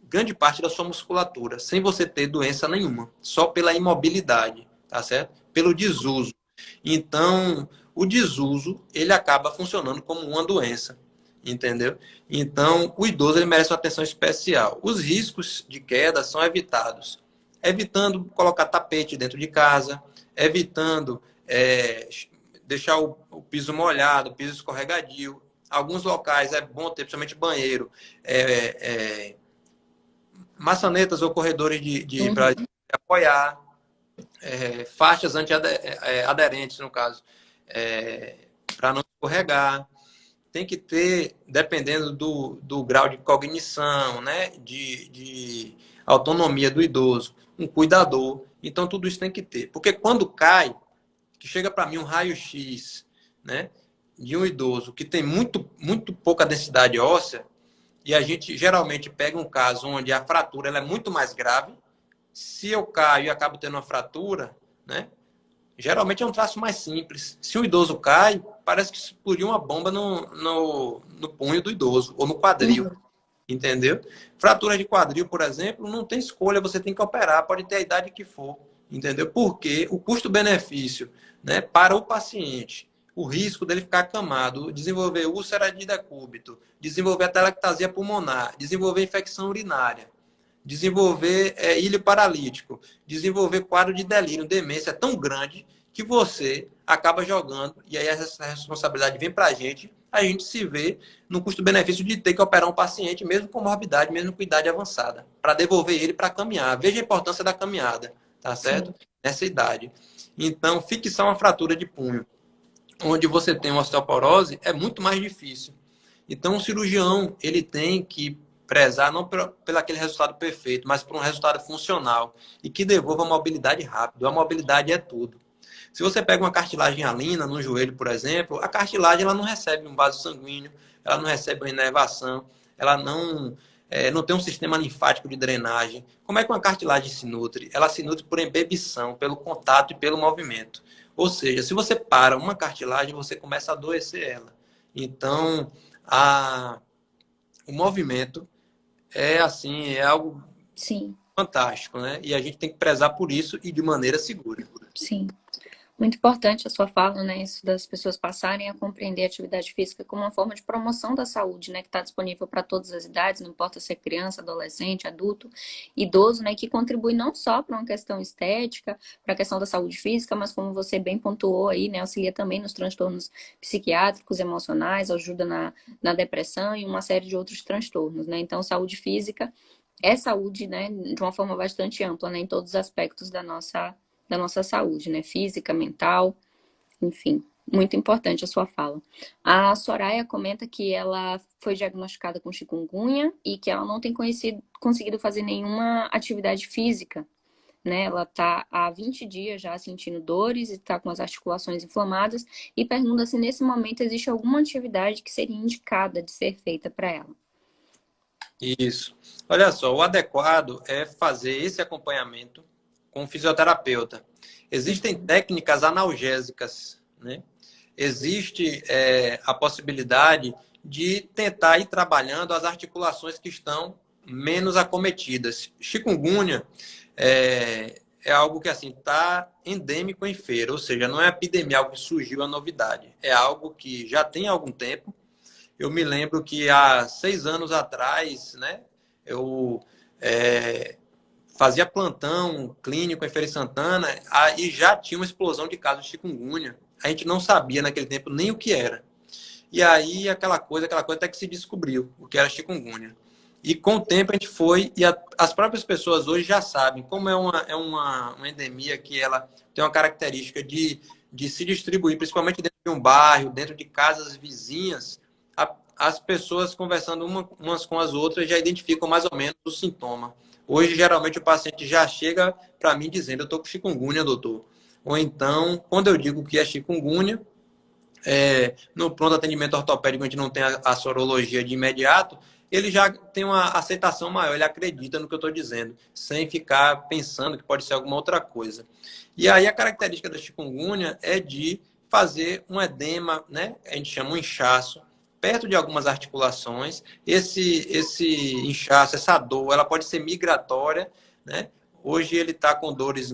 grande parte da sua musculatura, sem você ter doença nenhuma, só pela imobilidade, tá certo? Pelo desuso. Então, o desuso, ele acaba funcionando como uma doença, entendeu? Então, o idoso, ele merece uma atenção especial. Os riscos de queda são evitados. Evitando colocar tapete dentro de casa, evitando deixar o piso molhado, o piso escorregadio. Alguns locais é bom ter, principalmente banheiro, maçanetas ou corredores para Uhum. apoiar, faixas antiaderentes, no caso, para não escorregar. Tem que ter, dependendo do grau de cognição, né, de autonomia do idoso, um cuidador. Então, tudo isso tem que ter. Porque quando cai, que chega para mim um raio-x, né, de um idoso que tem muito pouca densidade óssea, e a gente geralmente pega um caso onde a fratura ela é muito mais grave. Se eu caio e acabo tendo uma fratura, né? Geralmente é um traço mais simples. Se o idoso cai, parece que explodiu uma bomba no punho do idoso, ou no quadril, Uhum. entendeu? Fratura de quadril, por exemplo, não tem escolha, você tem que operar, pode ter a idade que for, entendeu? Porque o custo-benefício, né, para o paciente, o risco dele ficar acamado, desenvolver úlcera de decúbito, desenvolver atelectasia pulmonar, desenvolver infecção urinária, desenvolver ilho paralítico, desenvolver quadro de delírio, demência é tão grande que você acaba jogando, e aí essa responsabilidade vem para a gente se vê no custo-benefício de ter que operar um paciente, mesmo com morbidade, mesmo com idade avançada, para devolver ele para caminhar. Veja a importância da caminhada, tá certo? Sim. Nessa idade. Então, fixar uma fratura de punho, onde você tem uma osteoporose, é muito mais difícil. Então, o cirurgião, ele tem que prezar não pelo aquele resultado perfeito, mas por um resultado funcional e que devolva a mobilidade rápido. A mobilidade é tudo. Se você pega uma cartilagem alina no joelho, por exemplo, a cartilagem ela não recebe um vaso sanguíneo, ela não recebe uma inervação, ela não tem um sistema linfático de drenagem. Como é que uma cartilagem se nutre? Ela se nutre por embebição, pelo contato e pelo movimento. Ou seja, se você para uma cartilagem, você começa a adoecer ela. Então, o movimento é assim, é algo Sim. fantástico, né? E a gente tem que prezar por isso e de maneira segura. Sim. Muito importante a sua fala, né? Isso das pessoas passarem a compreender a atividade física como uma forma de promoção da saúde, né? Que está disponível para todas as idades, não importa se é criança, adolescente, adulto, idoso, né? Que contribui não só para uma questão estética, para a questão da saúde física, mas como você bem pontuou aí, né? Auxilia também nos transtornos psiquiátricos, emocionais, ajuda na depressão e uma série de outros transtornos, né? Então, saúde física é saúde, né? De uma forma bastante ampla, né? Em todos os aspectos da nossa da nossa saúde, né? Física, mental, enfim. Muito importante a sua fala. A Soraya comenta que ela foi diagnosticada com chikungunya e que ela não tem conseguido fazer nenhuma atividade física, né? Ela está há 20 dias já sentindo dores e está com as articulações inflamadas e pergunta se nesse momento existe alguma atividade que seria indicada de ser feita para ela. Isso. Olha só, o adequado é fazer esse acompanhamento com o fisioterapeuta. Existem técnicas analgésicas, né? Existe a possibilidade de tentar ir trabalhando as articulações que estão menos acometidas. Chikungunya é algo que assim está endêmico em Feira, ou seja, não é epidemia, algo que surgiu a novidade. É algo que já tem algum tempo. Eu me lembro que há 6 anos atrás, né, eu fazia plantão clínico em Feira de Santana e já tinha uma explosão de casos de chikungunya. A gente não sabia naquele tempo nem o que era. E aí aquela coisa até que se descobriu o que era chikungunya. E com o tempo a gente foi, e as próprias pessoas hoje já sabem, como é uma endemia que ela tem uma característica de se distribuir, principalmente dentro de um bairro, dentro de casas vizinhas, as pessoas conversando umas com as outras já identificam mais ou menos o sintoma. Hoje, geralmente, o paciente já chega para mim dizendo, eu estou com chikungunya, doutor. Ou então, quando eu digo que é chikungunya, no pronto atendimento ortopédico a gente não tem a sorologia de imediato, ele já tem uma aceitação maior, ele acredita no que eu estou dizendo, sem ficar pensando que pode ser alguma outra coisa. E aí a característica da chikungunya é de fazer um edema, né? A gente chama um inchaço, perto de algumas articulações. Esse inchaço, essa dor, ela pode ser migratória, né? Hoje ele está com dores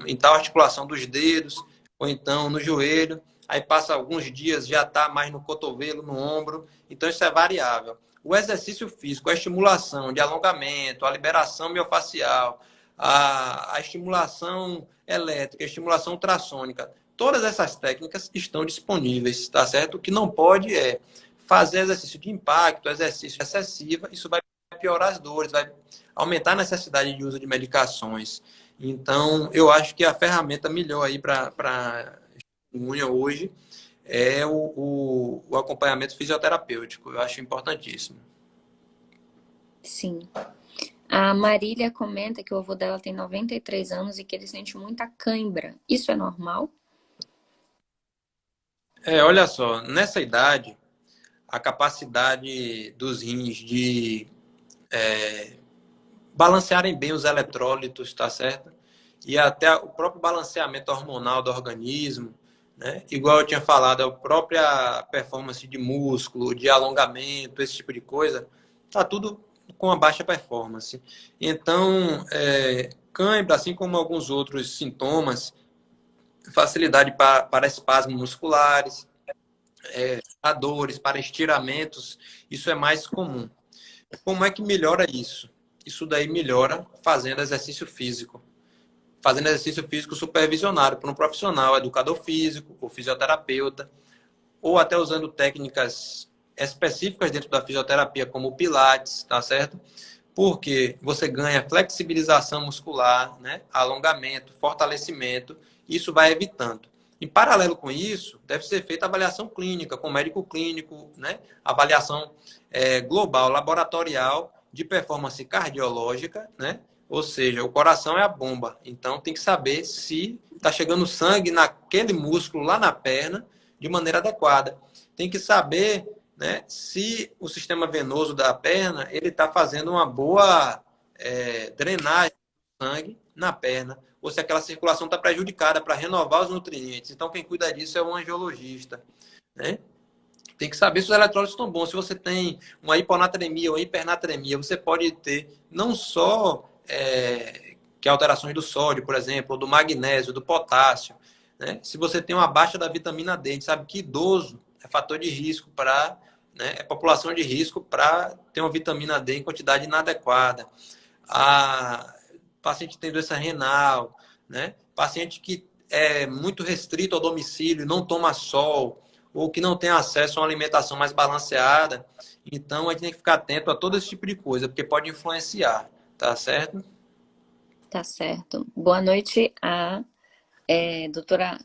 em tal articulação dos dedos, ou então no joelho. Aí passa alguns dias, já está mais no cotovelo, no ombro. Então, isso é variável. O exercício físico, a estimulação de alongamento, a liberação miofascial, a estimulação elétrica, a estimulação ultrassônica, todas essas técnicas estão disponíveis, tá certo? O que não pode é fazer exercício de impacto, exercício excessivo, isso vai piorar as dores, vai aumentar a necessidade de uso de medicações. Então, eu acho que a ferramenta melhor aí para unha hoje é o acompanhamento fisioterapêutico. Eu acho importantíssimo. Sim. A Marília comenta que o avô dela tem 93 anos e que ele sente muita cãibra. Isso é normal? Olha só, nessa idade, a capacidade dos rins de balancearem bem os eletrólitos, tá certo? E até o próprio balanceamento hormonal do organismo, né? Igual eu tinha falado, a própria performance de músculo, de alongamento, esse tipo de coisa, tá tudo com a baixa performance. Então, cãibra, assim como alguns outros sintomas, facilidade para espasmos musculares, para dores, para estiramentos, isso é mais comum. Como é que melhora isso? Isso daí melhora fazendo exercício físico. Fazendo exercício físico supervisionado por um profissional, educador físico, ou fisioterapeuta, ou até usando técnicas específicas dentro da fisioterapia, como o Pilates, tá certo? Porque você ganha flexibilização muscular, né? Alongamento, fortalecimento, isso vai evitando. Em paralelo com isso, deve ser feita avaliação clínica, com médico clínico, né? Avaliação global, laboratorial, de performance cardiológica, né? Ou seja, o coração é a bomba. Então, tem que saber se está chegando sangue naquele músculo lá na perna de maneira adequada. Tem que saber, né, se o sistema venoso da perna ele está fazendo uma boa drenagem do sangue na perna, ou se aquela circulação está prejudicada para renovar os nutrientes. Então, quem cuida disso é o angiologista, né? Tem que saber se os eletrólitos estão bons. Se você tem uma hiponatremia ou hipernatremia, você pode ter não só que alterações do sódio, por exemplo, ou do magnésio, do potássio, né? Se você tem uma baixa da vitamina D, a gente sabe que idoso é fator de risco para, né, é população de risco para ter uma vitamina D em quantidade inadequada. A paciente que tem doença renal, né? Paciente que é muito restrito ao domicílio, não toma sol, ou que não tem acesso a uma alimentação mais balanceada. Então, a gente tem que ficar atento a todo esse tipo de coisa, porque pode influenciar, tá certo? Tá certo. Boa noite a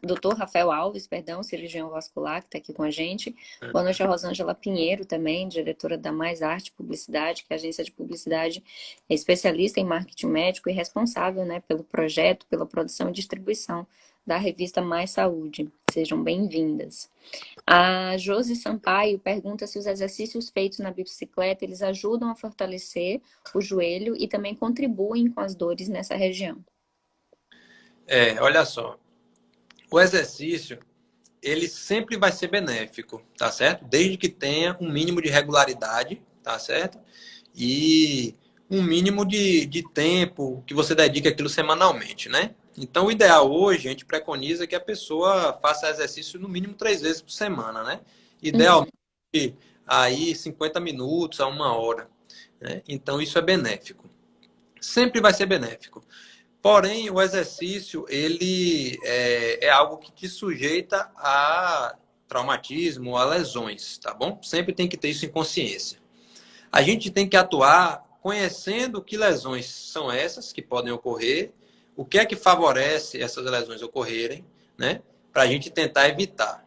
doutor Rafael Alves, perdão, cirurgião vascular, que está aqui com a gente. Boa noite a Rosângela Pinheiro também, diretora da Mais Arte Publicidade, que é a agência de publicidade, é especialista em marketing médico e responsável, né, pelo projeto, pela produção e distribuição da revista Mais Saúde. Sejam bem-vindas. A Josi Sampaio pergunta se os exercícios feitos na bicicleta, eles ajudam a fortalecer o joelho e também contribuem com as dores nessa região. Olha só, o exercício, ele sempre vai ser benéfico, tá certo? Desde que tenha um mínimo de regularidade, tá certo? E um mínimo de tempo que você dedique aquilo semanalmente, né? Então, o ideal hoje, a gente preconiza que a pessoa faça exercício no mínimo 3 vezes por semana, né? Idealmente, aí 50 minutos a 1 hora, né? Então, isso é benéfico. Sempre vai ser benéfico. Porém, o exercício, ele é algo que te sujeita a traumatismo, a lesões, tá bom? Sempre tem que ter isso em consciência. A gente tem que atuar conhecendo que lesões são essas que podem ocorrer, o que é que favorece essas lesões ocorrerem, né? Para a gente tentar evitar.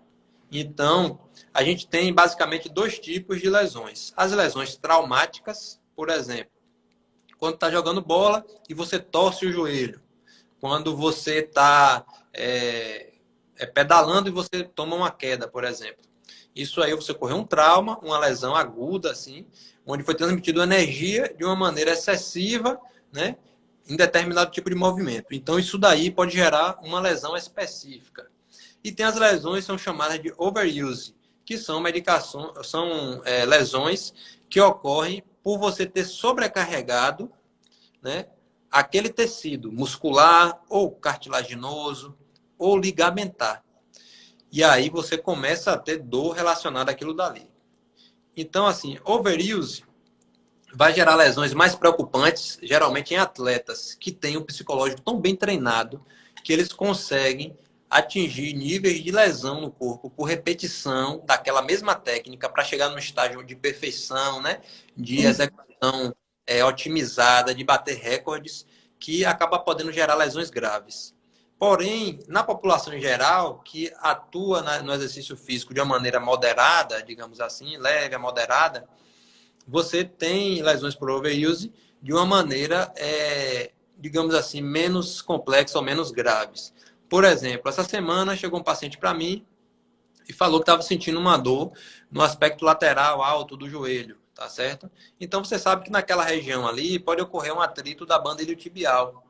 Então, a gente tem basicamente 2 tipos de lesões. As lesões traumáticas, por exemplo, quando está jogando bola e você torce o joelho. Quando você está pedalando e você toma uma queda, por exemplo. Isso aí você correu um trauma, uma lesão aguda, assim, onde foi transmitido energia de uma maneira excessiva, né, em determinado tipo de movimento. Então, isso daí pode gerar uma lesão específica. E tem as lesões que são chamadas de overuse, que são lesões que ocorrem por você ter sobrecarregado, né, aquele tecido muscular ou cartilaginoso ou ligamentar. E aí você começa a ter dor relacionada àquilo dali. Então, assim, overuse vai gerar lesões mais preocupantes, geralmente em atletas que têm um psicológico tão bem treinado que eles conseguem atingir níveis de lesão no corpo por repetição daquela mesma técnica para chegar no estágio de perfeição, né? De execução otimizada, de bater recordes, que acaba podendo gerar lesões graves. Porém, na população em geral, que atua no exercício físico de uma maneira moderada, digamos assim, leve a moderada, você tem lesões por overuse de uma maneira, digamos assim, menos complexa ou menos graves. Por exemplo, essa semana chegou um paciente para mim e falou que estava sentindo uma dor no aspecto lateral alto do joelho, tá certo? Então você sabe que naquela região ali pode ocorrer um atrito da banda iliotibial,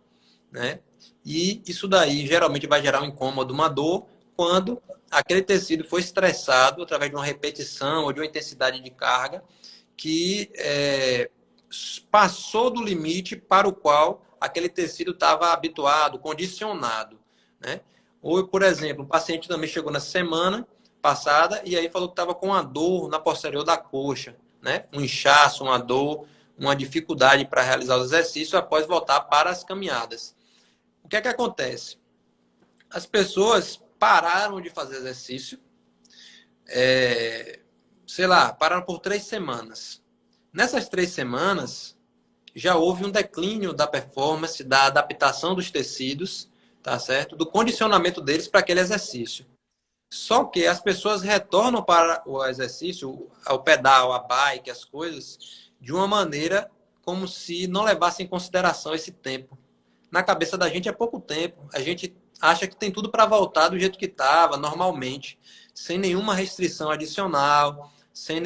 né? E isso daí geralmente vai gerar um incômodo, uma dor, quando aquele tecido foi estressado através de uma repetição ou de uma intensidade de carga que passou do limite para o qual aquele tecido estava habituado, condicionado, né? Ou, por exemplo, um paciente também chegou na semana passada e aí falou que estava com uma dor na posterior da coxa, né? Um inchaço, uma dor, uma dificuldade para realizar os exercícios após voltar para as caminhadas. O que é que acontece? As pessoas pararam de fazer exercício, sei lá, pararam por 3 semanas. Nessas 3 semanas, já houve um declínio da performance, da adaptação dos tecidos, tá certo? Do condicionamento deles para aquele exercício. Só que as pessoas retornam para o exercício, ao pedal, a bike, as coisas, de uma maneira como se não levassem em consideração esse tempo. Na cabeça da gente é pouco tempo. A gente acha que tem tudo para voltar do jeito que estava, normalmente, sem nenhuma restrição adicional, sem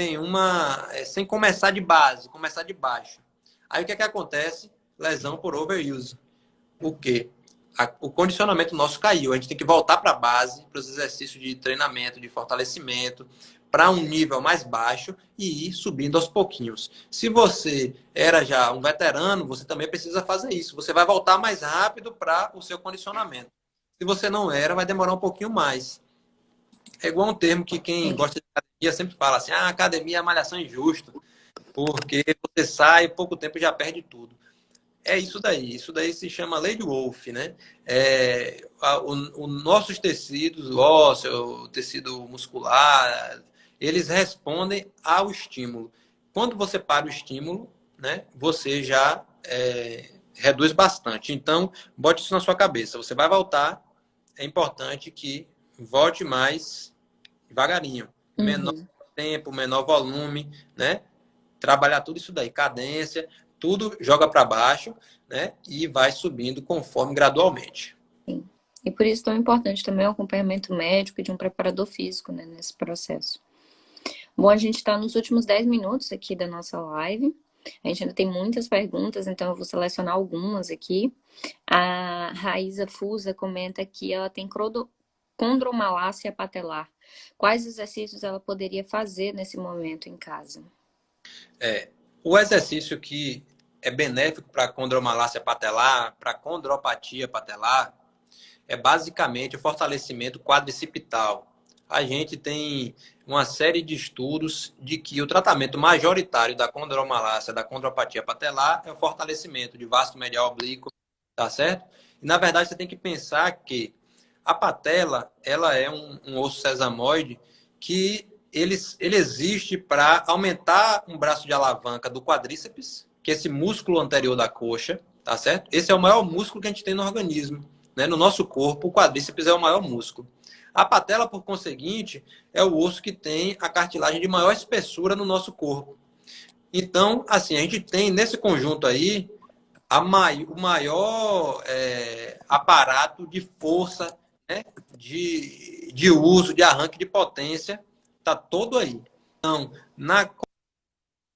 começar de base, começar de baixo. Aí o que é que acontece? Lesão por overuse. O quê? O condicionamento nosso caiu. A gente tem que voltar para a base, para os exercícios de treinamento, de fortalecimento, para um nível mais baixo e ir subindo aos pouquinhos. Se você era já um veterano, você também precisa fazer isso. Você vai voltar mais rápido para o seu condicionamento. Se você não era, vai demorar um pouquinho mais. É igual um termo que quem gosta de academia sempre fala assim, academia é malhação injusta, porque você sai, pouco tempo já perde tudo. É isso daí. Isso daí se chama lei de Wolff, né? Os nossos tecidos, o ósseo, o tecido muscular, eles respondem ao estímulo. Quando você para o estímulo, né, você já reduz bastante. Então, bote isso na sua cabeça. Você vai voltar é importante que volte mais devagarinho. Menor Uhum. tempo, menor volume, né? Trabalhar tudo isso daí, cadência, tudo joga para baixo, né? E vai subindo conforme gradualmente. Sim. E por isso tão importante também o acompanhamento médico e de um preparador físico, né, nesse processo. Bom, a gente está nos últimos 10 minutos aqui da nossa live. A gente ainda tem muitas perguntas, então eu vou selecionar algumas aqui. A Raíza Fusa comenta que ela tem condromalácia patelar. Quais exercícios ela poderia fazer nesse momento em casa? O exercício que é benéfico para condromalácia patelar, para condropatia patelar, é basicamente o fortalecimento quadricipital. A gente tem uma série de estudos de que o tratamento majoritário da condromalácia, da condropatia patelar, é o fortalecimento de vasto medial oblíquo, tá certo? E, na verdade, você tem que pensar que a patela, ela é um osso sesamoide que ele existe para aumentar um braço de alavanca do quadríceps, que é esse músculo anterior da coxa, tá certo? Esse é o maior músculo que a gente tem no organismo, né? No nosso corpo, o quadríceps é o maior músculo. A patela, por conseguinte, é o osso que tem a cartilagem de maior espessura no nosso corpo. Então, assim, a gente tem nesse conjunto aí o maior aparato de força, né? de uso, de arranque de potência, está todo aí. Então, na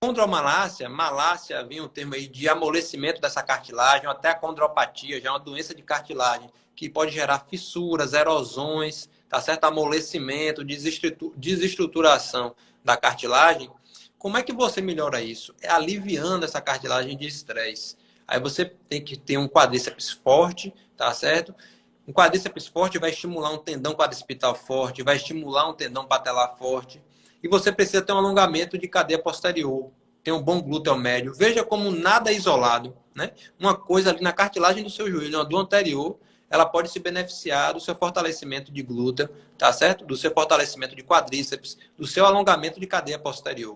condromalácia, malácia vem um termo aí de amolecimento dessa cartilagem, ou até a condropatia, já é uma doença de cartilagem, que pode gerar fissuras, erosões, tá certo? Amolecimento, desestruturação da cartilagem. Como é que você melhora isso? É aliviando essa cartilagem de estresse. Aí você tem que ter um quadríceps forte, tá certo? Um quadríceps forte vai estimular um tendão quadricipital forte, vai estimular um tendão patelar forte. E você precisa ter um alongamento de cadeia posterior, ter um bom glúteo médio. Veja como nada é isolado, né? Uma coisa ali na cartilagem do seu joelho, uma do anterior, ela pode se beneficiar do seu fortalecimento de glúteo, tá certo? Do seu fortalecimento de quadríceps, do seu alongamento de cadeia posterior.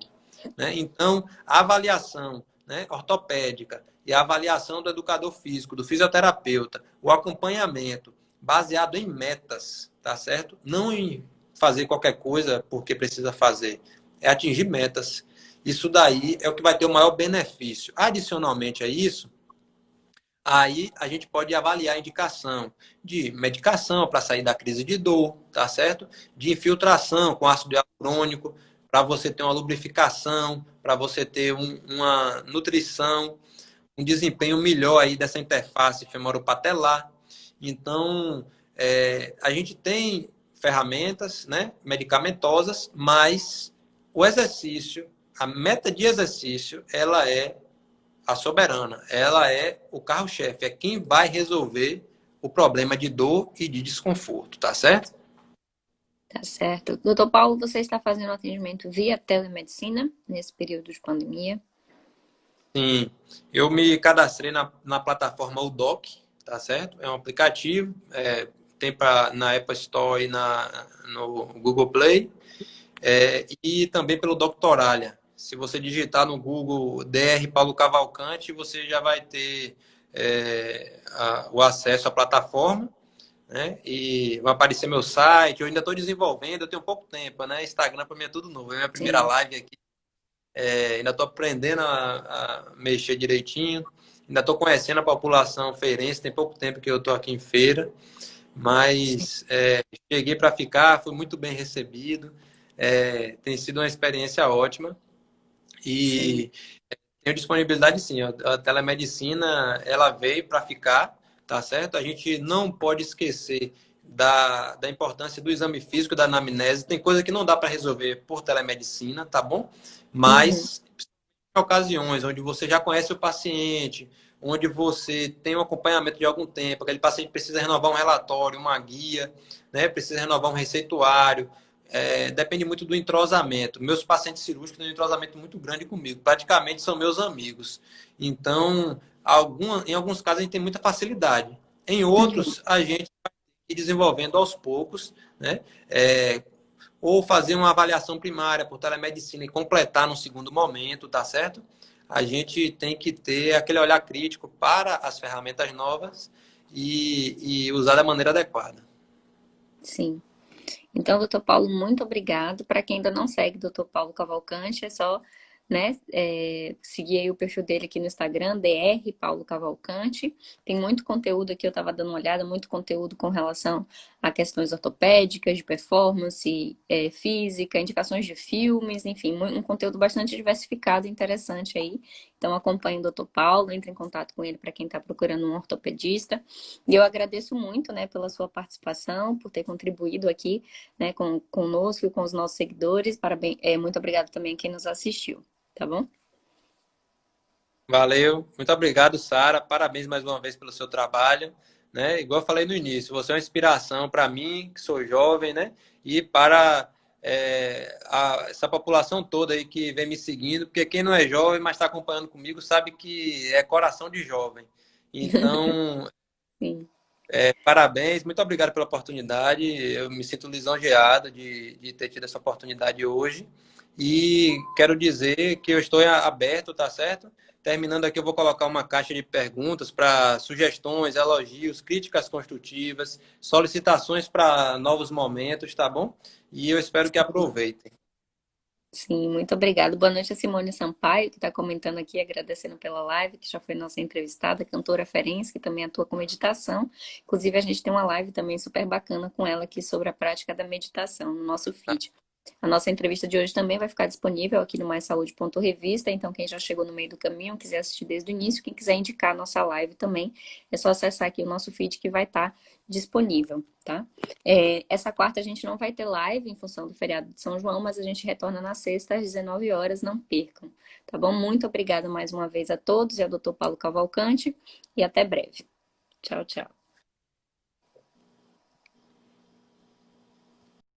Né? Então, a avaliação, né, ortopédica e a avaliação do educador físico, do fisioterapeuta, o acompanhamento baseado em metas, tá certo? Não em fazer qualquer coisa porque precisa fazer, é atingir metas. Isso daí é o que vai ter o maior benefício. Adicionalmente a isso, aí a gente pode avaliar a indicação de medicação para sair da crise de dor, tá certo? De infiltração com ácido hialurônico, para você ter uma lubrificação, para você ter uma nutrição, um desempenho melhor aí dessa interface femoropatelar. Então, a gente tem ferramentas, né, medicamentosas, mas o exercício, a meta de exercício, ela é a soberana, ela é o carro-chefe, é quem vai resolver o problema de dor e de desconforto, tá certo? Tá certo. Doutor Paulo, você está fazendo atendimento via telemedicina nesse período de pandemia? Sim, eu me cadastrei na plataforma Udoc, tá certo? É um aplicativo, tem na Apple Store e no Google Play, e também pelo Doctoralia. Se você digitar no Google DR Paulo Cavalcante, você já vai ter o acesso à plataforma, né? E vai aparecer meu site. Eu ainda estou desenvolvendo, eu tenho pouco tempo, né? Instagram para mim é tudo novo. É minha primeira Sim. live aqui. Ainda estou aprendendo a mexer direitinho. Ainda estou conhecendo a população feirense. Tem pouco tempo que eu estou aqui em feira, Sim. mas cheguei para ficar. Fui muito bem recebido. Tem sido uma experiência ótima Sim. e tenho disponibilidade sim. A telemedicina ela veio para ficar, tá certo? A gente não pode esquecer da importância do exame físico, da anamnese. Tem coisa que não dá para resolver por telemedicina, tá bom? Uhum. Mas em ocasiões onde você já conhece o paciente, onde você tem um acompanhamento de algum tempo, aquele paciente precisa renovar um relatório, uma guia, né? Precisa renovar um receituário. Depende muito do entrosamento. Meus pacientes cirúrgicos têm um entrosamento muito grande comigo, praticamente são meus amigos. Então, em alguns casos, a gente tem muita facilidade. Em Uhum. outros, a gente vai ir desenvolvendo aos poucos, né? Ou fazer uma avaliação primária por telemedicina e completar no segundo momento, tá certo? A gente tem que ter aquele olhar crítico para as ferramentas novas e usar da maneira adequada. Sim. Então, doutor Paulo, muito obrigado. Para quem ainda não segue o doutor Paulo Cavalcante, é só, né, seguir aí o perfil dele aqui no Instagram, DR Paulo Cavalcante. Tem muito conteúdo aqui, eu estava dando uma olhada, muito conteúdo com relação a questões ortopédicas, de performance, física, indicações de filmes, enfim, um conteúdo bastante diversificado e interessante aí. Então, acompanhe o doutor Paulo, entre em contato com ele para quem está procurando um ortopedista. E eu agradeço muito, né, pela sua participação, por ter contribuído aqui, né, conosco e com os nossos seguidores. Parabéns, muito obrigado também a quem nos assistiu, tá bom? Valeu, muito obrigado, Sara. Parabéns mais uma vez pelo seu trabalho, né? Igual eu falei no início, você é uma inspiração para mim, que sou jovem, né? E para essa população toda aí que vem me seguindo, porque quem não é jovem, mas está acompanhando comigo, sabe que é coração de jovem. Então, Sim. parabéns, muito obrigado pela oportunidade. Eu me sinto lisonjeado de ter tido essa oportunidade hoje. E quero dizer que eu estou aberto, tá certo? Terminando aqui, eu vou colocar uma caixa de perguntas para sugestões, elogios, críticas construtivas, solicitações para novos momentos, tá bom? E eu espero que aproveitem. Sim, muito obrigada. Boa noite a Simone Sampaio, que está comentando aqui, agradecendo pela live, que já foi nossa entrevistada, cantora Ferenc, que também atua com meditação. Inclusive, a gente tem uma live também super bacana com ela aqui sobre a prática da meditação no nosso feed. A nossa entrevista de hoje também vai ficar disponível aqui no MaisSaúde.revista, então quem já chegou no meio do caminho, quiser assistir desde o início, quem quiser indicar a nossa live também, é só acessar aqui o nosso feed que vai estar disponível, tá? Essa quarta a gente não vai ter live em função do feriado de São João, mas a gente retorna na sexta às 19 horas, não percam, tá bom? Muito obrigada mais uma vez a todos e ao Dr. Paulo Cavalcante e até breve. Tchau, tchau.